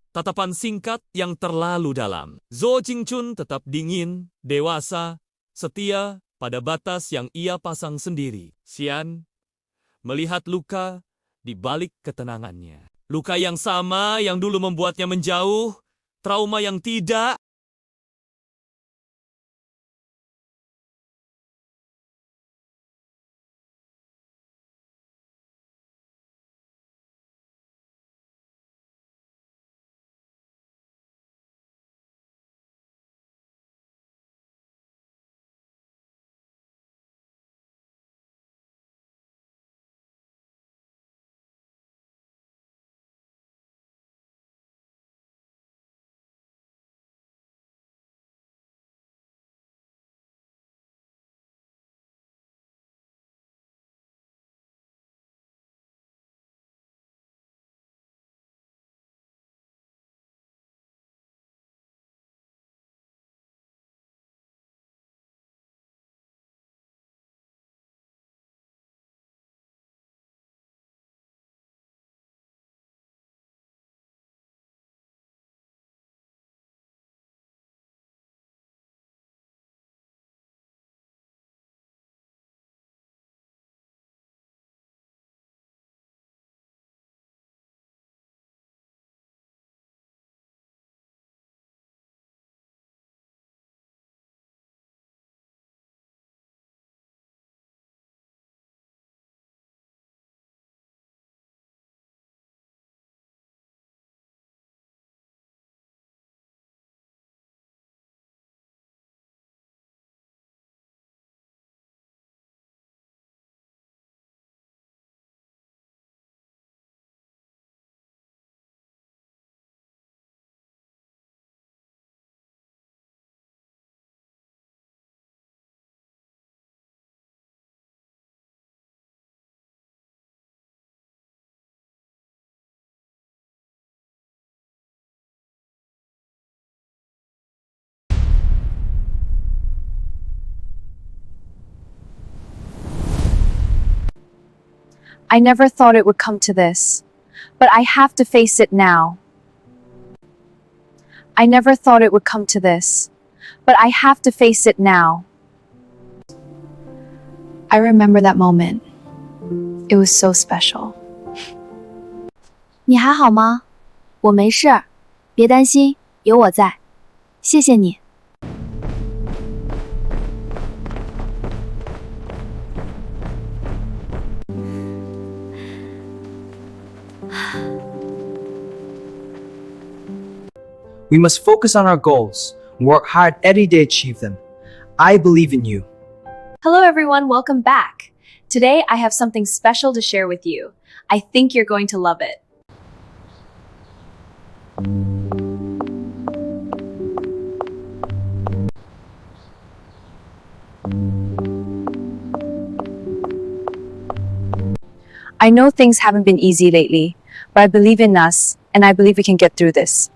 tatapan singkat yang terlalu dalam. Zhou Jingchun tetap dingin, dewasa, setia pada batas yang ia pasang sendiri. Xian melihat luka di balik ketenangannya. Luka yang sama yang dulu membuatnya menjauh, trauma yang tidak I never thought it would come to this, but I have to face it now. I never thought it would come to this, but I have to face it now. I remember that moment. It was so special. 你还好吗？我没事，别担心，有我在。谢谢你。We must focus on our goals and work hard every day to achieve them. I believe in you. Hello, everyone. Welcome back. Today, I have something special to share with you. I think you're going to love it. I know things haven't been easy lately, but I believe in us, and I believe we can get through this.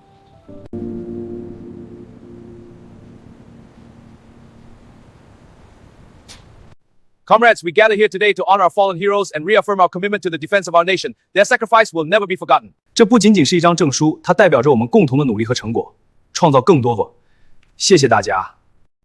Comrades, we gather here today to honor our fallen heroes and reaffirm our commitment to the defense of our nation. Their sacrifice will never be forgotten. 这不仅仅是一张证书，它代表着我们共同的努力和成果，创造更多。谢谢大家。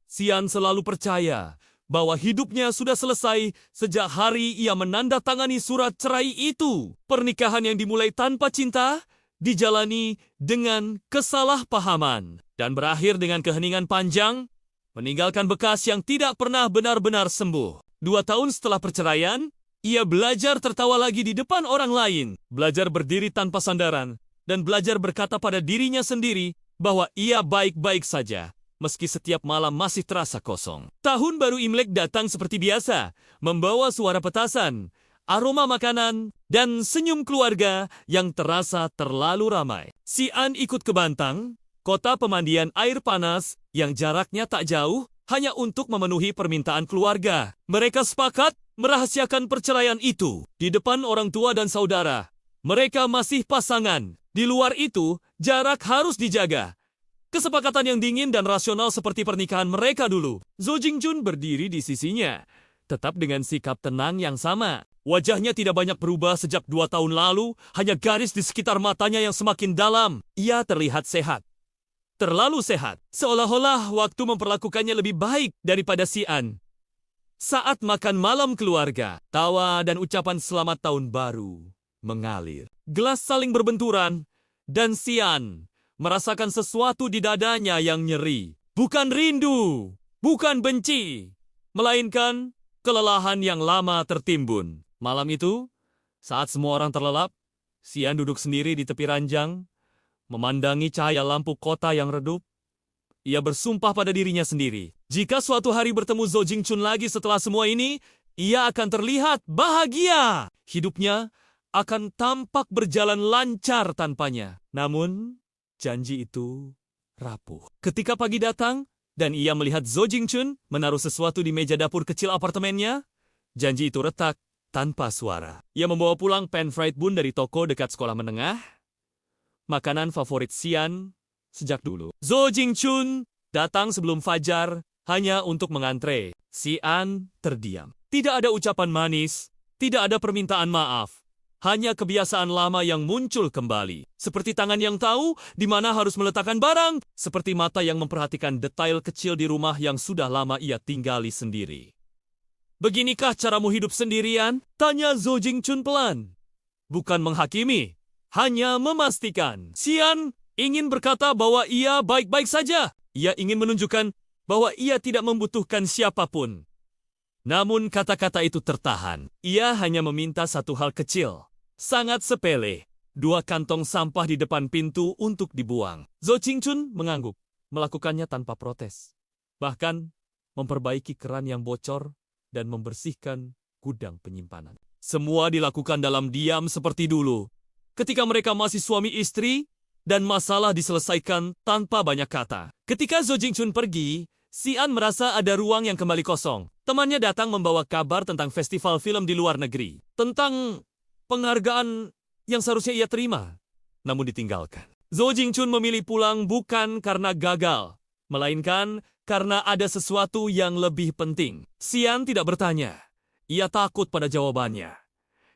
Xian selalu percaya bahwa hidupnya sudah selesai sejak hari ia menandatangani surat cerai itu. Pernikahan yang dimulai tanpa cinta dijalani dengan kesalahpahaman dan berakhir dengan keheningan panjang, meninggalkan bekas yang tidak pernah benar-benar sembuh. 2 tahun setelah perceraian, ia belajar tertawa lagi di depan orang lain, belajar berdiri tanpa sandaran, dan belajar berkata pada dirinya sendiri bahwa ia baik-baik saja, meski setiap malam masih terasa kosong. Tahun baru Imlek datang seperti biasa, membawa suara petasan, aroma makanan, dan senyum keluarga yang terasa terlalu ramai. Xian ikut ke Bantang, kota pemandian air panas yang jaraknya tak jauh, hanya untuk memenuhi permintaan keluarga. Mereka sepakat merahasiakan perceraian itu di depan orang tua dan saudara. Mereka masih pasangan. Di luar itu, jarak harus dijaga. Kesepakatan yang dingin dan rasional seperti pernikahan mereka dulu. Zo Jingjun berdiri di sisinya, tetap dengan sikap tenang yang sama. Wajahnya tidak banyak berubah sejak 2 tahun lalu, hanya garis di sekitar matanya yang semakin dalam. Ia terlihat sehat. Terlalu sehat, seolah-olah waktu memperlakukannya lebih baik daripada Xian. Saat makan malam keluarga, tawa dan ucapan selamat tahun baru mengalir. Gelas saling berbenturan, dan Xian merasakan sesuatu di dadanya yang nyeri. Bukan rindu, bukan benci, melainkan kelelahan yang lama tertimbun. Malam itu, saat semua orang terlelap, Xian duduk sendiri di tepi ranjang, memandangi cahaya lampu kota yang redup. Ia bersumpah pada dirinya sendiri. Jika suatu hari bertemu Zo Jingjun lagi setelah semua ini, ia akan terlihat bahagia. Hidupnya akan tampak berjalan lancar tanpanya. Namun, janji itu rapuh. Ketika pagi datang, dan ia melihat Zo Jingjun menaruh sesuatu di meja dapur kecil apartemennya, janji itu retak tanpa suara. Ia membawa pulang pan fried bun dari toko dekat sekolah menengah, makanan favorit Xian sejak dulu. Zo Jingjun datang sebelum fajar hanya untuk mengantre. Xian terdiam. Tidak ada ucapan manis, tidak ada permintaan maaf. Hanya kebiasaan lama yang muncul kembali. Seperti tangan yang tahu di mana harus meletakkan barang. Seperti mata yang memperhatikan detail kecil di rumah yang sudah lama ia tinggali sendiri. Beginikah caramu hidup sendirian? Tanya Zo Jingjun pelan. Bukan menghakimi, hanya memastikan. Xian ingin berkata bahwa ia baik-baik saja. Ia ingin menunjukkan bahwa ia tidak membutuhkan siapapun. Namun kata-kata itu tertahan. Ia hanya meminta satu hal kecil. Sangat sepele. 2 kantong sampah di depan pintu untuk dibuang. Zo Jingjun mengangguk. Melakukannya tanpa protes. Bahkan memperbaiki keran yang bocor dan membersihkan gudang penyimpanan. Semua dilakukan dalam diam seperti dulu. Ketika mereka masih suami istri, dan masalah diselesaikan tanpa banyak kata. Ketika Zo Jingjun pergi, Xian merasa ada ruang yang kembali kosong. Temannya datang membawa kabar tentang festival film di luar negeri. Tentang penghargaan yang seharusnya ia terima, namun ditinggalkan. Zo Jingjun memilih pulang bukan karena gagal, melainkan karena ada sesuatu yang lebih penting. Xian tidak bertanya. Ia takut pada jawabannya.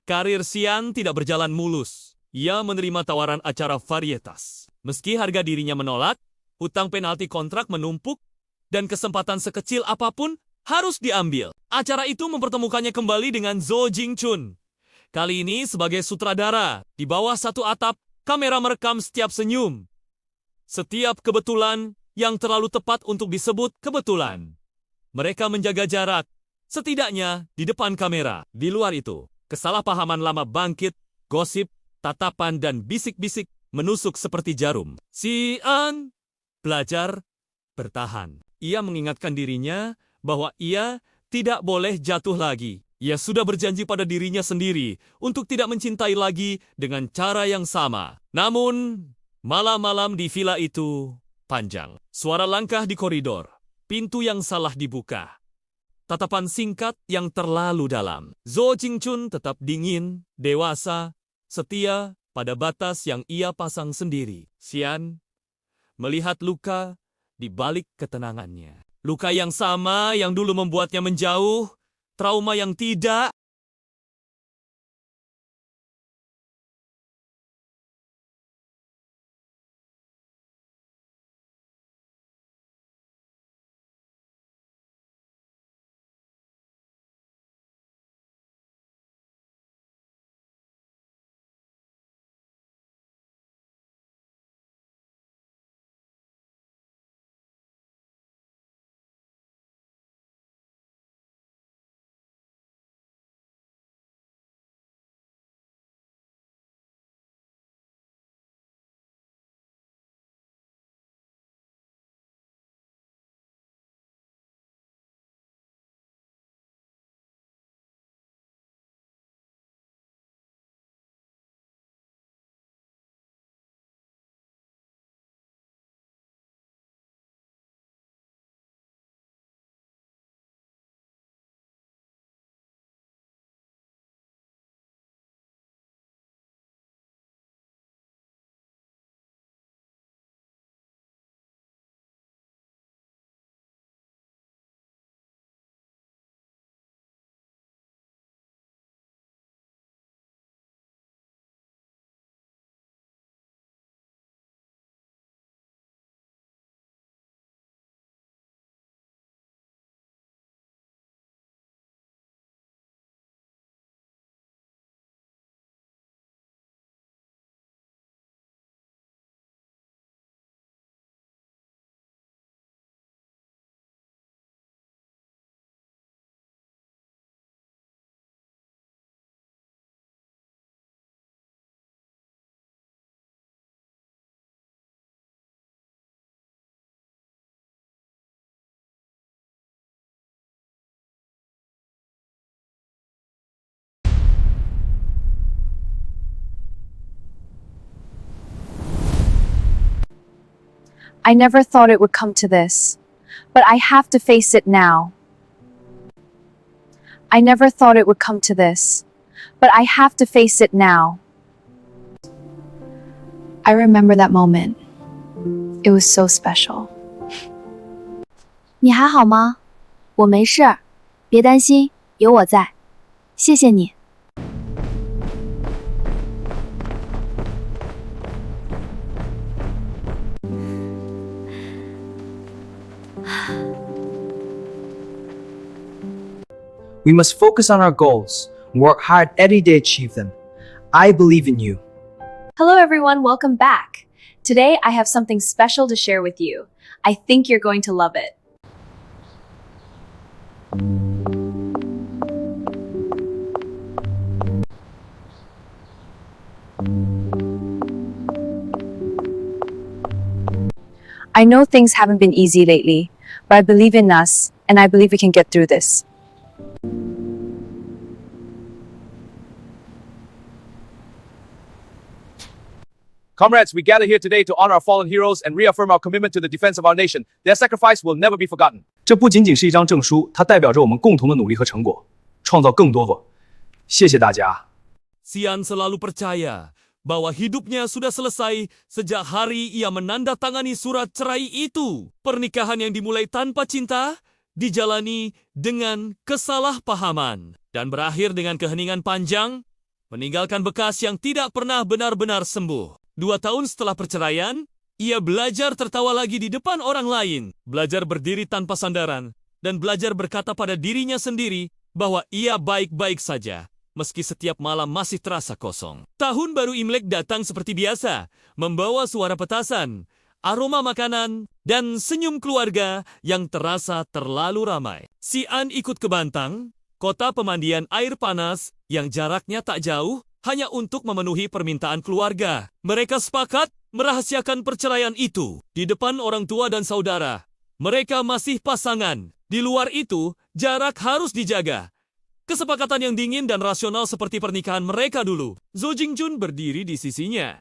Karir Xian tidak berjalan mulus. Ia menerima tawaran acara varietas. Meski harga dirinya menolak, hutang penalti kontrak menumpuk, dan kesempatan sekecil apapun harus diambil. Acara itu mempertemukannya kembali dengan Zhou Jingchun. Kali ini sebagai sutradara, di bawah satu atap, kamera merekam setiap senyum. Setiap kebetulan yang terlalu tepat untuk disebut kebetulan. Mereka menjaga jarak, setidaknya di depan kamera. Di luar itu, kesalahpahaman lama bangkit, gosip, tatapan dan bisik-bisik menusuk seperti jarum. Xian belajar bertahan. Ia mengingatkan dirinya bahwa ia tidak boleh jatuh lagi. Ia sudah berjanji pada dirinya sendiri untuk tidak mencintai lagi dengan cara yang sama. Namun, malam-malam di villa itu panjang. Suara langkah di koridor, pintu yang salah dibuka. Tatapan singkat yang terlalu dalam. Zhou Jingchun tetap dingin, dewasa, setia pada batas yang ia pasang sendiri. Xian melihat luka di balik ketenangannya. Luka yang sama yang dulu membuatnya menjauh, trauma yang tidak. I never thought it would come to this, but I have to face it now. I never thought it would come to this, but I have to face it now. I remember that moment. It was so special. 你还好吗？我没事，别担心，有我在。谢谢你。We must focus on our goals and work hard every day to achieve them. I believe in you. Hello everyone, welcome back. Today I have something special to share with you. I think you're going to love it. I know things haven't been easy lately, but I believe in us, and I believe we can get through this. Comrades, we gather here today to honor our fallen heroes and reaffirm our commitment to the defense of our nation. Their sacrifice will never be forgotten. 这不仅仅是一张证书，它代表着我们共同的努力和成果，创造更多。谢谢大家。 Xian selalu percaya bahwa hidupnya sudah selesai sejak hari ia menandatangani surat cerai itu. Pernikahan yang dimulai tanpa cinta dijalani dengan kesalahpahaman dan berakhir dengan keheningan panjang. meninggalkan bekas yang tidak pernah benar-benar sembuh. 2 tahun setelah perceraian, ia belajar tertawa lagi di depan orang lain, belajar berdiri tanpa sandaran, dan belajar berkata pada dirinya sendiri bahwa ia baik-baik saja, meski setiap malam masih terasa kosong. Tahun baru Imlek datang seperti biasa, membawa suara petasan, aroma makanan, dan senyum keluarga yang terasa terlalu ramai. Xian ikut ke Bantang, kota pemandian air panas yang jaraknya tak jauh, hanya untuk memenuhi permintaan keluarga. Mereka sepakat merahasiakan perceraian itu di depan orang tua dan saudara. Mereka masih pasangan. Di luar itu, jarak harus dijaga. Kesepakatan yang dingin dan rasional seperti pernikahan mereka dulu. Zhou Jingjun berdiri di sisinya,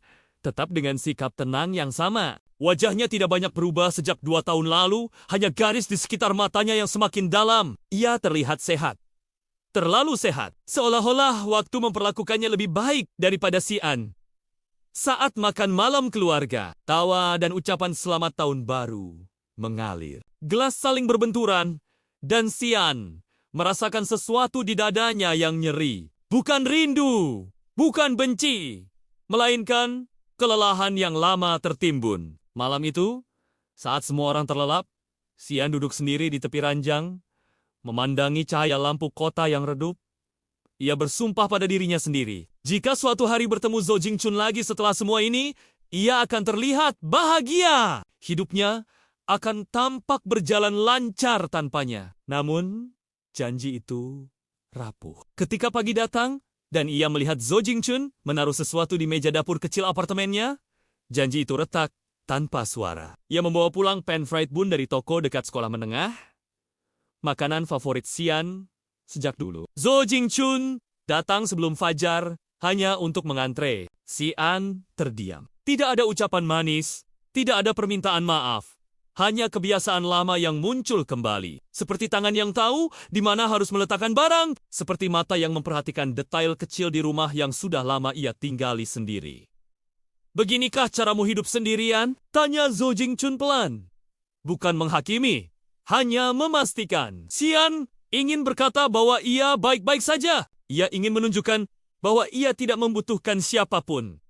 tetap dengan sikap tenang yang sama. Wajahnya tidak banyak berubah sejak 2 tahun lalu, hanya garis di sekitar matanya yang semakin dalam. Ia terlihat sehat. Terlalu sehat, seolah-olah waktu memperlakukannya lebih baik daripada Xian. Saat makan malam keluarga, tawa dan ucapan selamat tahun baru mengalir. Gelas saling berbenturan, dan Xian merasakan sesuatu di dadanya yang nyeri. Bukan rindu, bukan benci, melainkan kelelahan yang lama tertimbun. Malam itu, saat semua orang terlelap, Xian duduk sendiri di tepi ranjang, memandangi cahaya lampu kota yang redup. Ia bersumpah pada dirinya sendiri, jika suatu hari bertemu Zhou Jingchun lagi setelah semua ini, ia akan terlihat bahagia. Hidupnya akan tampak berjalan lancar tanpanya. Namun, janji itu rapuh. Ketika pagi datang, dan ia melihat Zhou Jingchun menaruh sesuatu di meja dapur kecil apartemennya, janji itu retak tanpa suara. Ia membawa pulang pan fried bun dari toko dekat sekolah menengah, makanan favorit Xian sejak dulu. Zhou Jingchun datang sebelum fajar hanya untuk mengantre. Xian terdiam. Tidak ada ucapan manis, tidak ada permintaan maaf. Hanya kebiasaan lama yang muncul kembali. Seperti tangan yang tahu di mana harus meletakkan barang. Seperti mata yang memperhatikan detail kecil di rumah yang sudah lama ia tinggali sendiri. Beginikah caramu hidup sendirian? Tanya Zhou Jingchun pelan. Bukan menghakimi, hanya memastikan. Xian ingin berkata bahwa ia baik-baik saja. Ia ingin menunjukkan bahwa ia tidak membutuhkan siapapun.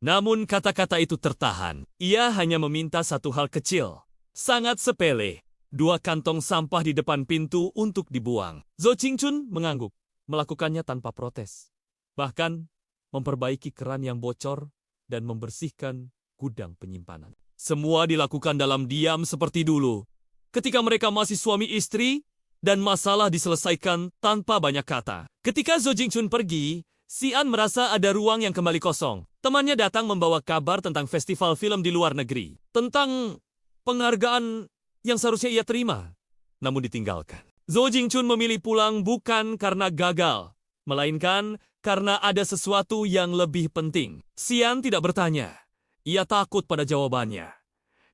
Namun kata-kata itu tertahan. Ia hanya meminta satu hal kecil. Sangat sepele. 2 kantong sampah di depan pintu untuk dibuang. Zhou Jingchun mengangguk, melakukannya tanpa protes. Bahkan memperbaiki keran yang bocor dan membersihkan gudang penyimpanan. Semua dilakukan dalam diam seperti dulu. Ketika mereka masih suami istri, dan masalah diselesaikan tanpa banyak kata. Ketika Zhou Jingchun pergi, Xian merasa ada ruang yang kembali kosong. Temannya datang membawa kabar tentang festival film di luar negeri. Tentang penghargaan yang seharusnya ia terima, namun ditinggalkan. Zhou Jingchun memilih pulang bukan karena gagal, melainkan karena ada sesuatu yang lebih penting. Xian tidak bertanya. Ia takut pada jawabannya.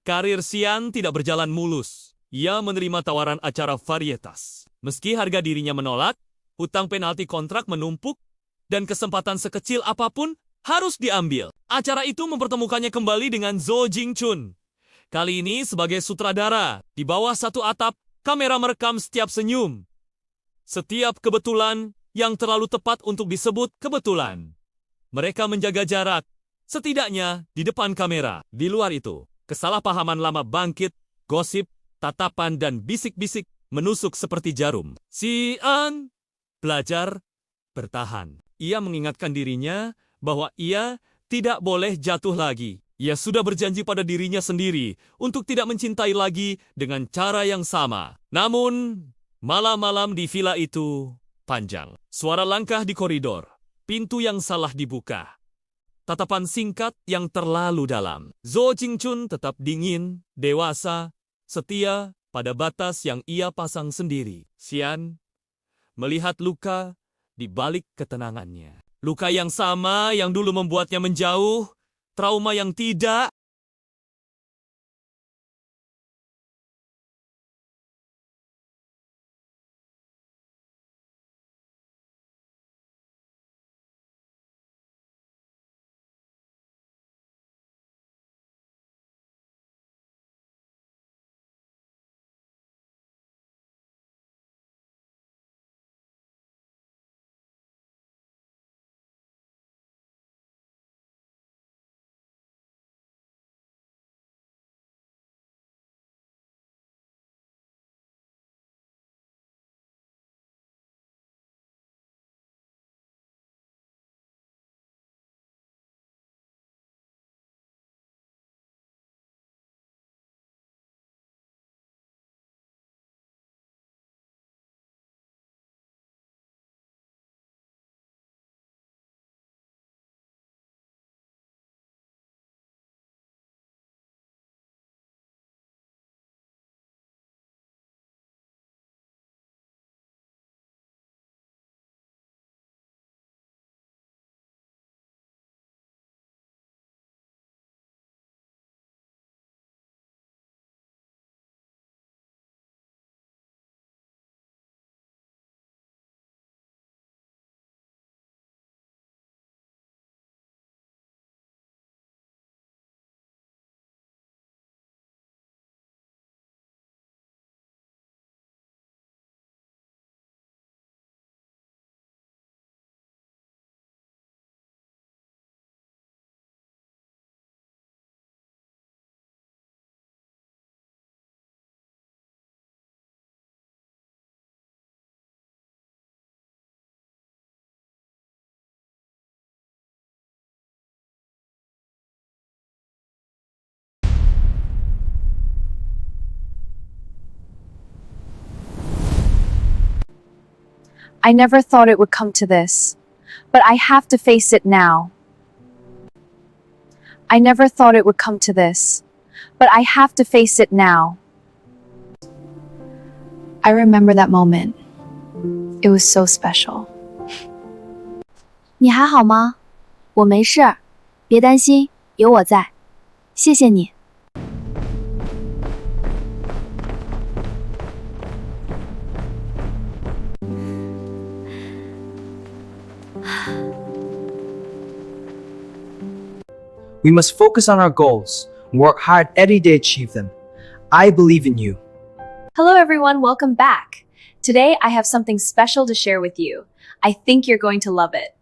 Karir Xian tidak berjalan mulus. Ia menerima tawaran acara varietas. Meski harga dirinya menolak, hutang penalti kontrak menumpuk, dan kesempatan sekecil apapun harus diambil. Acara itu mempertemukannya kembali dengan Zhou Jingchun. Kali ini sebagai sutradara, di bawah satu atap, kamera merekam setiap senyum. Setiap kebetulan yang terlalu tepat untuk disebut kebetulan. Mereka menjaga jarak, setidaknya di depan kamera. Di luar itu, kesalahpahaman lama bangkit, gosip, tatapan dan bisik-bisik menusuk seperti jarum. Xian belajar bertahan. Ia mengingatkan dirinya bahwa ia tidak boleh jatuh lagi. Ia sudah berjanji pada dirinya sendiri untuk tidak mencintai lagi dengan cara yang sama. Namun, malam-malam di villa itu panjang. Suara langkah di koridor, pintu yang salah dibuka, tatapan singkat yang terlalu dalam. Zhou Jingchun tetap dingin, dewasa, setia pada batas yang ia pasang sendiri. Xian melihat luka di balik ketenangannya. Luka yang sama yang dulu membuatnya menjauh, trauma yang tidak I never thought it would come to this, but I have to face it now. I never thought it would come to this, but I have to face it now. I remember that moment. It was so special. 你还好吗？我没事，别担心，有我在。谢谢你。We must focus on our goals and work hard every day to achieve them. I believe in you. Hello, everyone. Welcome back. Today, I have something special to share with you. I think you're going to love it.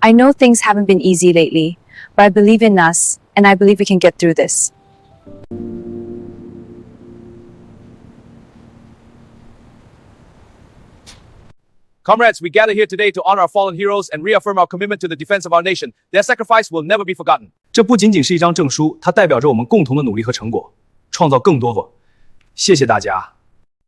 I know things haven't been easy lately, but I believe in us, and I believe we can get through this. Comrades, we gather here today to honor our fallen heroes and reaffirm our commitment to the defense of our nation. Their sacrifice will never be forgotten. 这不仅仅是一张证书，它代表着我们共同的努力和成果，创造更多。谢谢大家。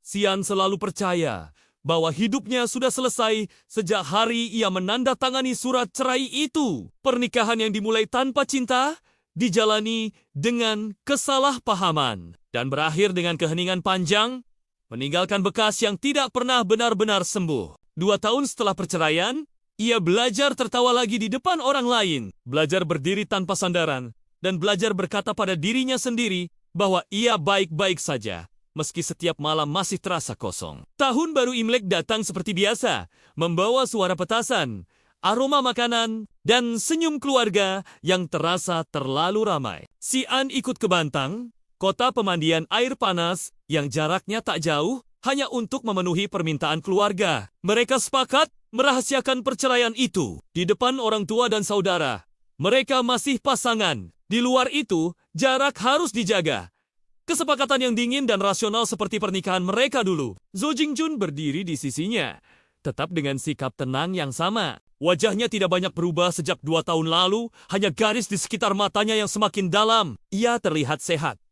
Xian selalu percaya bahwa hidupnya sudah selesai sejak hari ia menandatangani surat cerai itu. Pernikahan yang dimulai tanpa cinta dijalani dengan kesalahpahaman dan berakhir dengan keheningan panjang, meninggalkan bekas yang tidak pernah benar-benar sembuh. 2 tahun setelah perceraian, ia belajar tertawa lagi di depan orang lain, belajar berdiri tanpa sandaran, dan belajar berkata pada dirinya sendiri bahwa ia baik-baik saja, meski setiap malam masih terasa kosong. Tahun baru Imlek datang seperti biasa, membawa suara petasan, aroma makanan, dan senyum keluarga yang terasa terlalu ramai. Xian ikut ke Bantang, kota pemandian air panas yang jaraknya tak jauh, hanya untuk memenuhi permintaan keluarga. Mereka sepakat merahasiakan perceraian itu di depan orang tua dan saudara. Mereka masih pasangan. Di luar itu, jarak harus dijaga. Kesepakatan yang dingin dan rasional seperti pernikahan mereka dulu. Zo Jingjun berdiri di sisinya, tetap dengan sikap tenang yang sama. Wajahnya tidak banyak berubah sejak 2 tahun lalu, hanya garis di sekitar matanya yang semakin dalam. Ia terlihat sehat.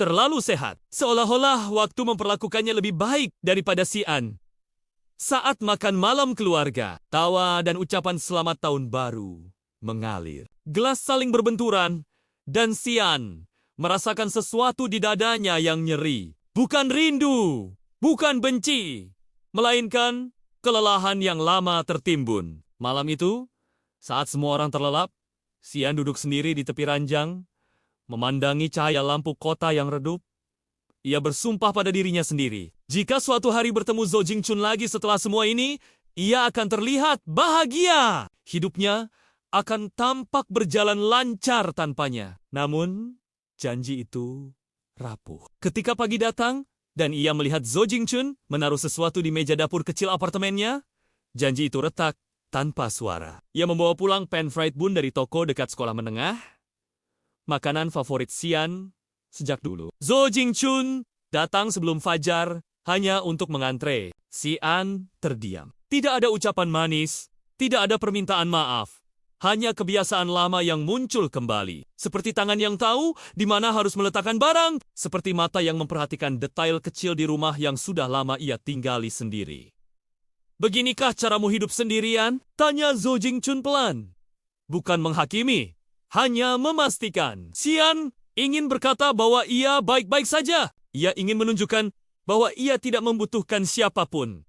Terlalu sehat, seolah-olah waktu memperlakukannya lebih baik daripada Xian. Saat makan malam keluarga, tawa dan ucapan selamat tahun baru mengalir. Gelas saling berbenturan, dan Xian merasakan sesuatu di dadanya yang nyeri. Bukan rindu, bukan benci, melainkan kelelahan yang lama tertimbun. Malam itu, saat semua orang terlelap, Xian duduk sendiri di tepi ranjang, memandangi cahaya lampu kota yang redup. Ia bersumpah pada dirinya sendiri. Jika suatu hari bertemu Zo Jingjun lagi setelah semua ini, ia akan terlihat bahagia. Hidupnya akan tampak berjalan lancar tanpanya. Namun, janji itu rapuh. Ketika pagi datang, dan ia melihat Zo Jingjun menaruh sesuatu di meja dapur kecil apartemennya, janji itu retak tanpa suara. Ia membawa pulang pan fried bun dari toko dekat sekolah menengah, makanan favorit Xian sejak dulu. Zo Jingjun datang sebelum fajar hanya untuk mengantre. Xian terdiam. Tidak ada ucapan manis, tidak ada permintaan maaf. Hanya kebiasaan lama yang muncul kembali. Seperti tangan yang tahu di mana harus meletakkan barang. Seperti mata yang memperhatikan detail kecil di rumah yang sudah lama ia tinggali sendiri. Beginikah caramu hidup sendirian? Tanya Zo Jingjun pelan. Bukan menghakimi, hanya memastikan. Xian ingin berkata bahwa ia baik-baik saja. Ia ingin menunjukkan bahwa ia tidak membutuhkan siapapun.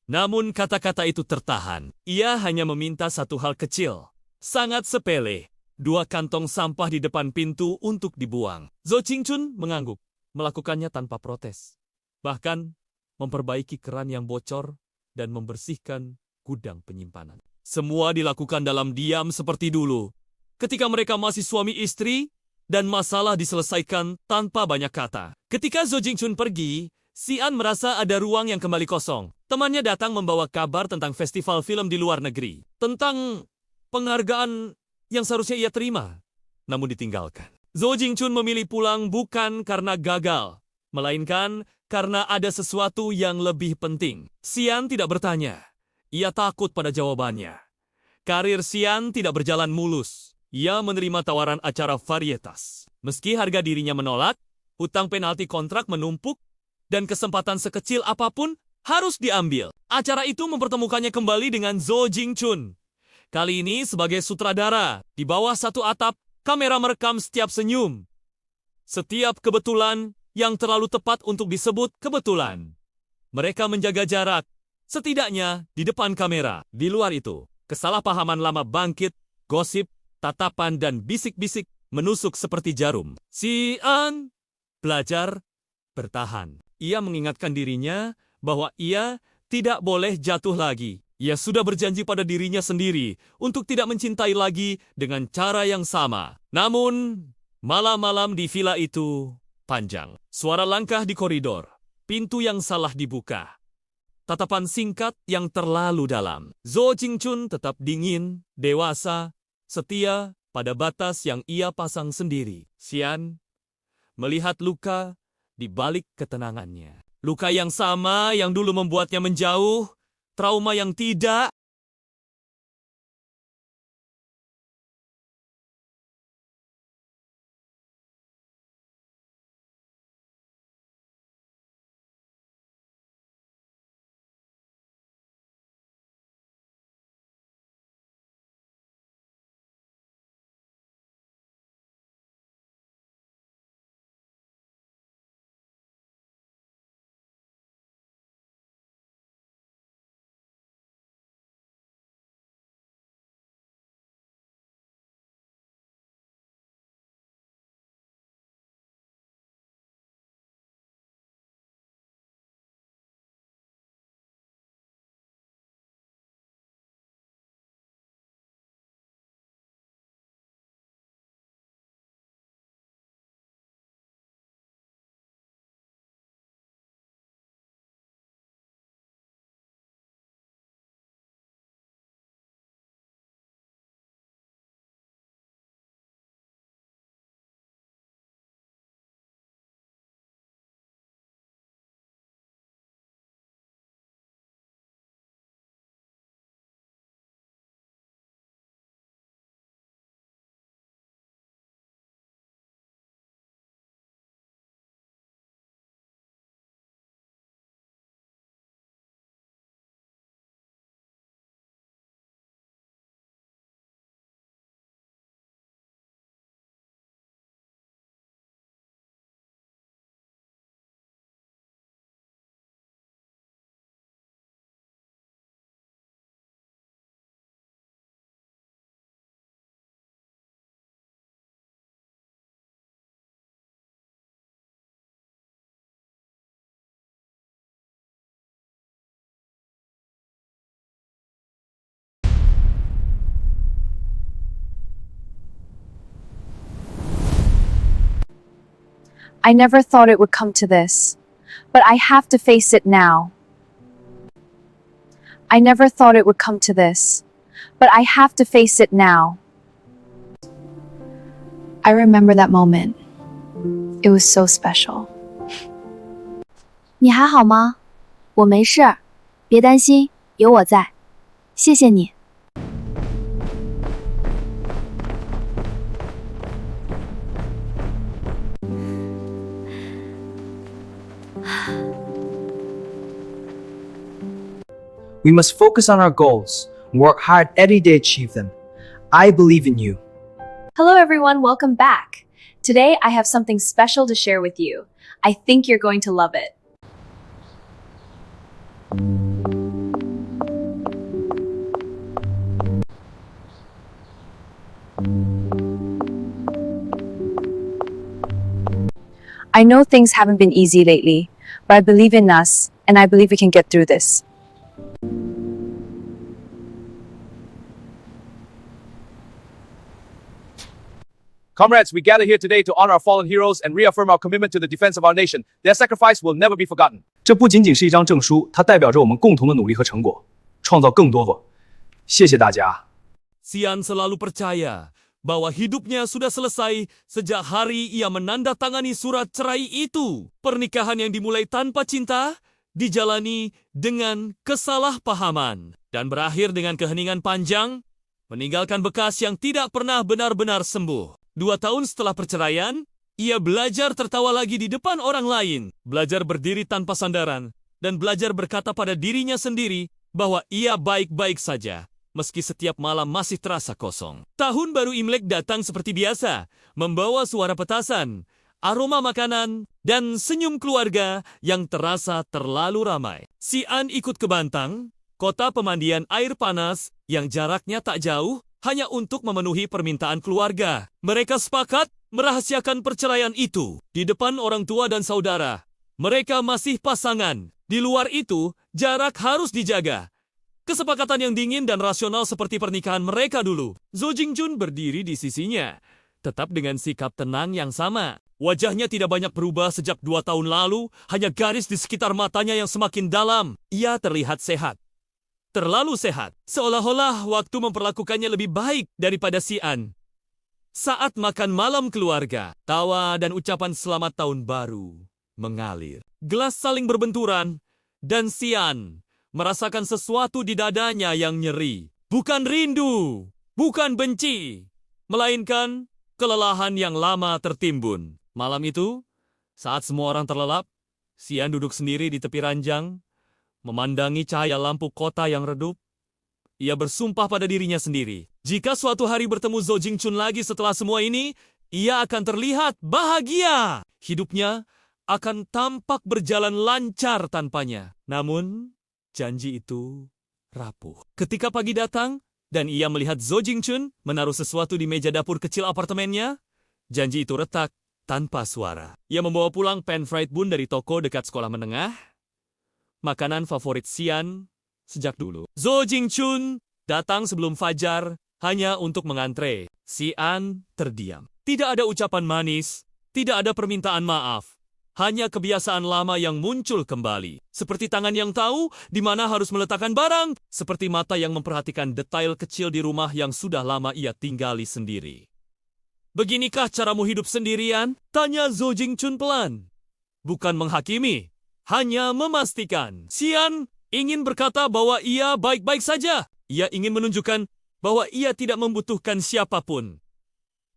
Namun kata-kata itu tertahan. Ia hanya meminta satu hal kecil. Sangat sepele. 2 kantong sampah di depan pintu untuk dibuang. Zo Jingjun mengangguk. Melakukannya tanpa protes. Bahkan memperbaiki keran yang bocor dan membersihkan gudang penyimpanan. Semua dilakukan dalam diam seperti dulu. Ketika mereka masih suami istri, dan masalah diselesaikan tanpa banyak kata. Ketika Zo Jingjun pergi, Xian merasa ada ruang yang kembali kosong. Temannya datang membawa kabar tentang festival film di luar negeri. Tentang penghargaan yang seharusnya ia terima, namun ditinggalkan. Zo Jingjun memilih pulang bukan karena gagal, melainkan karena ada sesuatu yang lebih penting. Xian tidak bertanya. Ia takut pada jawabannya. Karir Xian tidak berjalan mulus. Ia menerima tawaran acara varietas. Meski harga dirinya menolak, hutang penalti kontrak menumpuk, dan kesempatan sekecil apapun harus diambil. Acara itu mempertemukannya kembali dengan Zhou Jingchun. Kali ini sebagai sutradara, di bawah satu atap, kamera merekam setiap senyum. Setiap kebetulan yang terlalu tepat untuk disebut kebetulan. Mereka menjaga jarak, setidaknya di depan kamera. Di luar itu, kesalahpahaman lama bangkit, gosip, tatapan dan bisik-bisik menusuk seperti jarum. Xian belajar bertahan. Ia mengingatkan dirinya bahwa ia tidak boleh jatuh lagi. Ia sudah berjanji pada dirinya sendiri untuk tidak mencintai lagi dengan cara yang sama. Namun, malam-malam di villa itu panjang. Suara langkah di koridor, pintu yang salah dibuka. Tatapan singkat yang terlalu dalam. Zhou Jingchun tetap dingin, dewasa, setia pada batas yang ia pasang sendiri. Xian melihat luka di balik ketenangannya. Luka yang sama yang dulu membuatnya menjauh, trauma yang tidak. I never thought it would come to this, but I have to face it now. I never thought it would come to this, but I have to face it now. I remember that moment. It was so special. 你还好吗？我没事，别担心，有我在。谢谢你。We must focus on our goals and work hard every day to achieve them. I believe in you. Hello everyone, welcome back. Today I have something special to share with you. I think you're going to love it. I know things haven't been easy lately, but I believe in us and I believe we can get through this. Comrades, we gather here today to honor our fallen heroes and reaffirm our commitment to the defense of our nation. Their sacrifice will never be forgotten. 这不仅仅是一张证书，它代表着我们共同的努力和成果，创造更多。谢谢大家。 Xian selalu percaya bahwa hidupnya sudah selesai sejak hari ia menandatangani surat cerai itu. Pernikahan yang dimulai tanpa cinta dijalani dengan kesalahpahaman dan berakhir dengan keheningan panjang. meninggalkan bekas yang tidak pernah benar-benar sembuh. 2 tahun setelah perceraian, ia belajar tertawa lagi di depan orang lain, belajar berdiri tanpa sandaran, dan belajar berkata pada dirinya sendiri bahwa ia baik-baik saja, meski setiap malam masih terasa kosong. Tahun baru Imlek datang seperti biasa, membawa suara petasan, aroma makanan, dan senyum keluarga yang terasa terlalu ramai. Xian ikut ke Bantang, kota pemandian air panas yang jaraknya tak jauh, hanya untuk memenuhi permintaan keluarga. Mereka sepakat merahasiakan perceraian itu di depan orang tua dan saudara. Mereka masih pasangan. Di luar itu, jarak harus dijaga. Kesepakatan yang dingin dan rasional seperti pernikahan mereka dulu. Zhou Jingjun berdiri di sisinya, tetap dengan sikap tenang yang sama. Wajahnya tidak banyak berubah sejak 2 tahun lalu, hanya garis di sekitar matanya yang semakin dalam. Ia terlihat sehat. Terlalu sehat, seolah-olah waktu memperlakukannya lebih baik daripada Xian. Saat makan malam keluarga, tawa dan ucapan selamat tahun baru mengalir. Gelas saling berbenturan, dan Xian merasakan sesuatu di dadanya yang nyeri. Bukan rindu, bukan benci, melainkan kelelahan yang lama tertimbun. Malam itu, saat semua orang terlelap, Xian duduk sendiri di tepi ranjang, memandangi cahaya lampu kota yang redup. Ia bersumpah pada dirinya sendiri. Jika suatu hari bertemu Zhou Jingjun lagi setelah semua ini, ia akan terlihat bahagia. Hidupnya akan tampak berjalan lancar tanpanya. Namun, janji itu rapuh. Ketika pagi datang, dan ia melihat Zhou Jingjun menaruh sesuatu di meja dapur kecil apartemennya, janji itu retak tanpa suara. Ia membawa pulang pan fried bun dari toko dekat sekolah menengah, makanan favorit Xian sejak dulu. Zhou Jingjun datang sebelum fajar hanya untuk mengantre. Xian terdiam. Tidak ada ucapan manis, tidak ada permintaan maaf. Hanya kebiasaan lama yang muncul kembali. Seperti tangan yang tahu di mana harus meletakkan barang. Seperti mata yang memperhatikan detail kecil di rumah yang sudah lama ia tinggali sendiri. Beginikah caramu hidup sendirian? Tanya Zhou Jingjun pelan. Bukan menghakimi, hanya memastikan. Xian ingin berkata bahwa ia baik-baik saja. Ia ingin menunjukkan bahwa ia tidak membutuhkan siapapun.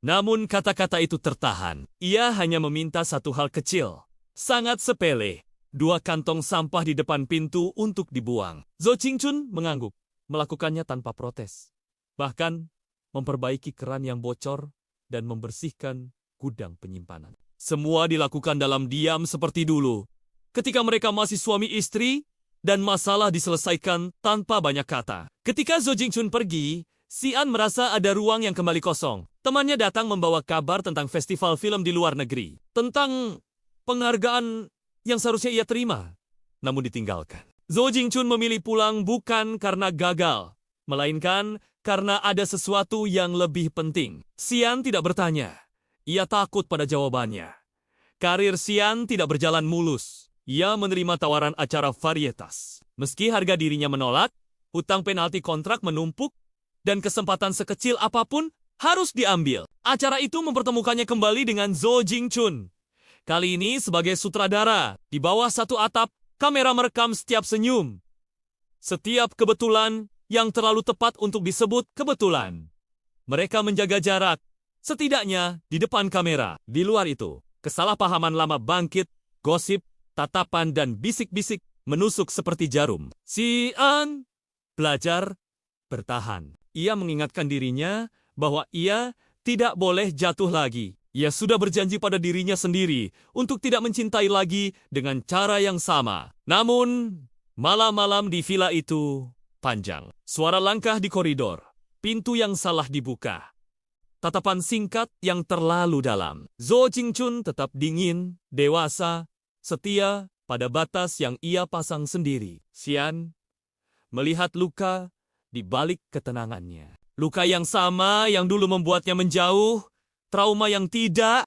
Namun kata-kata itu tertahan. Ia hanya meminta satu hal kecil. Sangat sepele. 2 kantong sampah di depan pintu untuk dibuang. Zhou Jingjun mengangguk. Melakukannya tanpa protes. Bahkan memperbaiki keran yang bocor dan membersihkan gudang penyimpanan. Semua dilakukan dalam diam seperti dulu. Ketika mereka masih suami istri, dan masalah diselesaikan tanpa banyak kata. Ketika Zhou Jingjun pergi, Xian merasa ada ruang yang kembali kosong. Temannya datang membawa kabar tentang festival film di luar negeri. Tentang penghargaan yang seharusnya ia terima, namun ditinggalkan. Zhou Jingjun memilih pulang bukan karena gagal, melainkan karena ada sesuatu yang lebih penting. Xian tidak bertanya. Ia takut pada jawabannya. Karir Xian tidak berjalan mulus. Ia menerima tawaran acara varietas. Meski harga dirinya menolak, hutang penalti kontrak menumpuk, dan kesempatan sekecil apapun harus diambil. Acara itu mempertemukannya kembali dengan Zhou Jingjun. Kali ini sebagai sutradara, di bawah satu atap, kamera merekam setiap senyum. Setiap kebetulan yang terlalu tepat untuk disebut kebetulan. Mereka menjaga jarak, setidaknya di depan kamera. Di luar itu, kesalahpahaman lama bangkit, gosip, tatapan dan bisik-bisik menusuk seperti jarum. Xian belajar bertahan. Ia mengingatkan dirinya bahwa ia tidak boleh jatuh lagi. Ia sudah berjanji pada dirinya sendiri untuk tidak mencintai lagi dengan cara yang sama. Namun, malam-malam di villa itu panjang. Suara langkah di koridor, pintu yang salah dibuka. Tatapan singkat yang terlalu dalam. Zhou Jingjun tetap dingin, dewasa, setia pada batas yang ia pasang sendiri. Xian melihat luka di balik ketenangannya. Luka yang sama yang dulu membuatnya menjauh, trauma yang tidak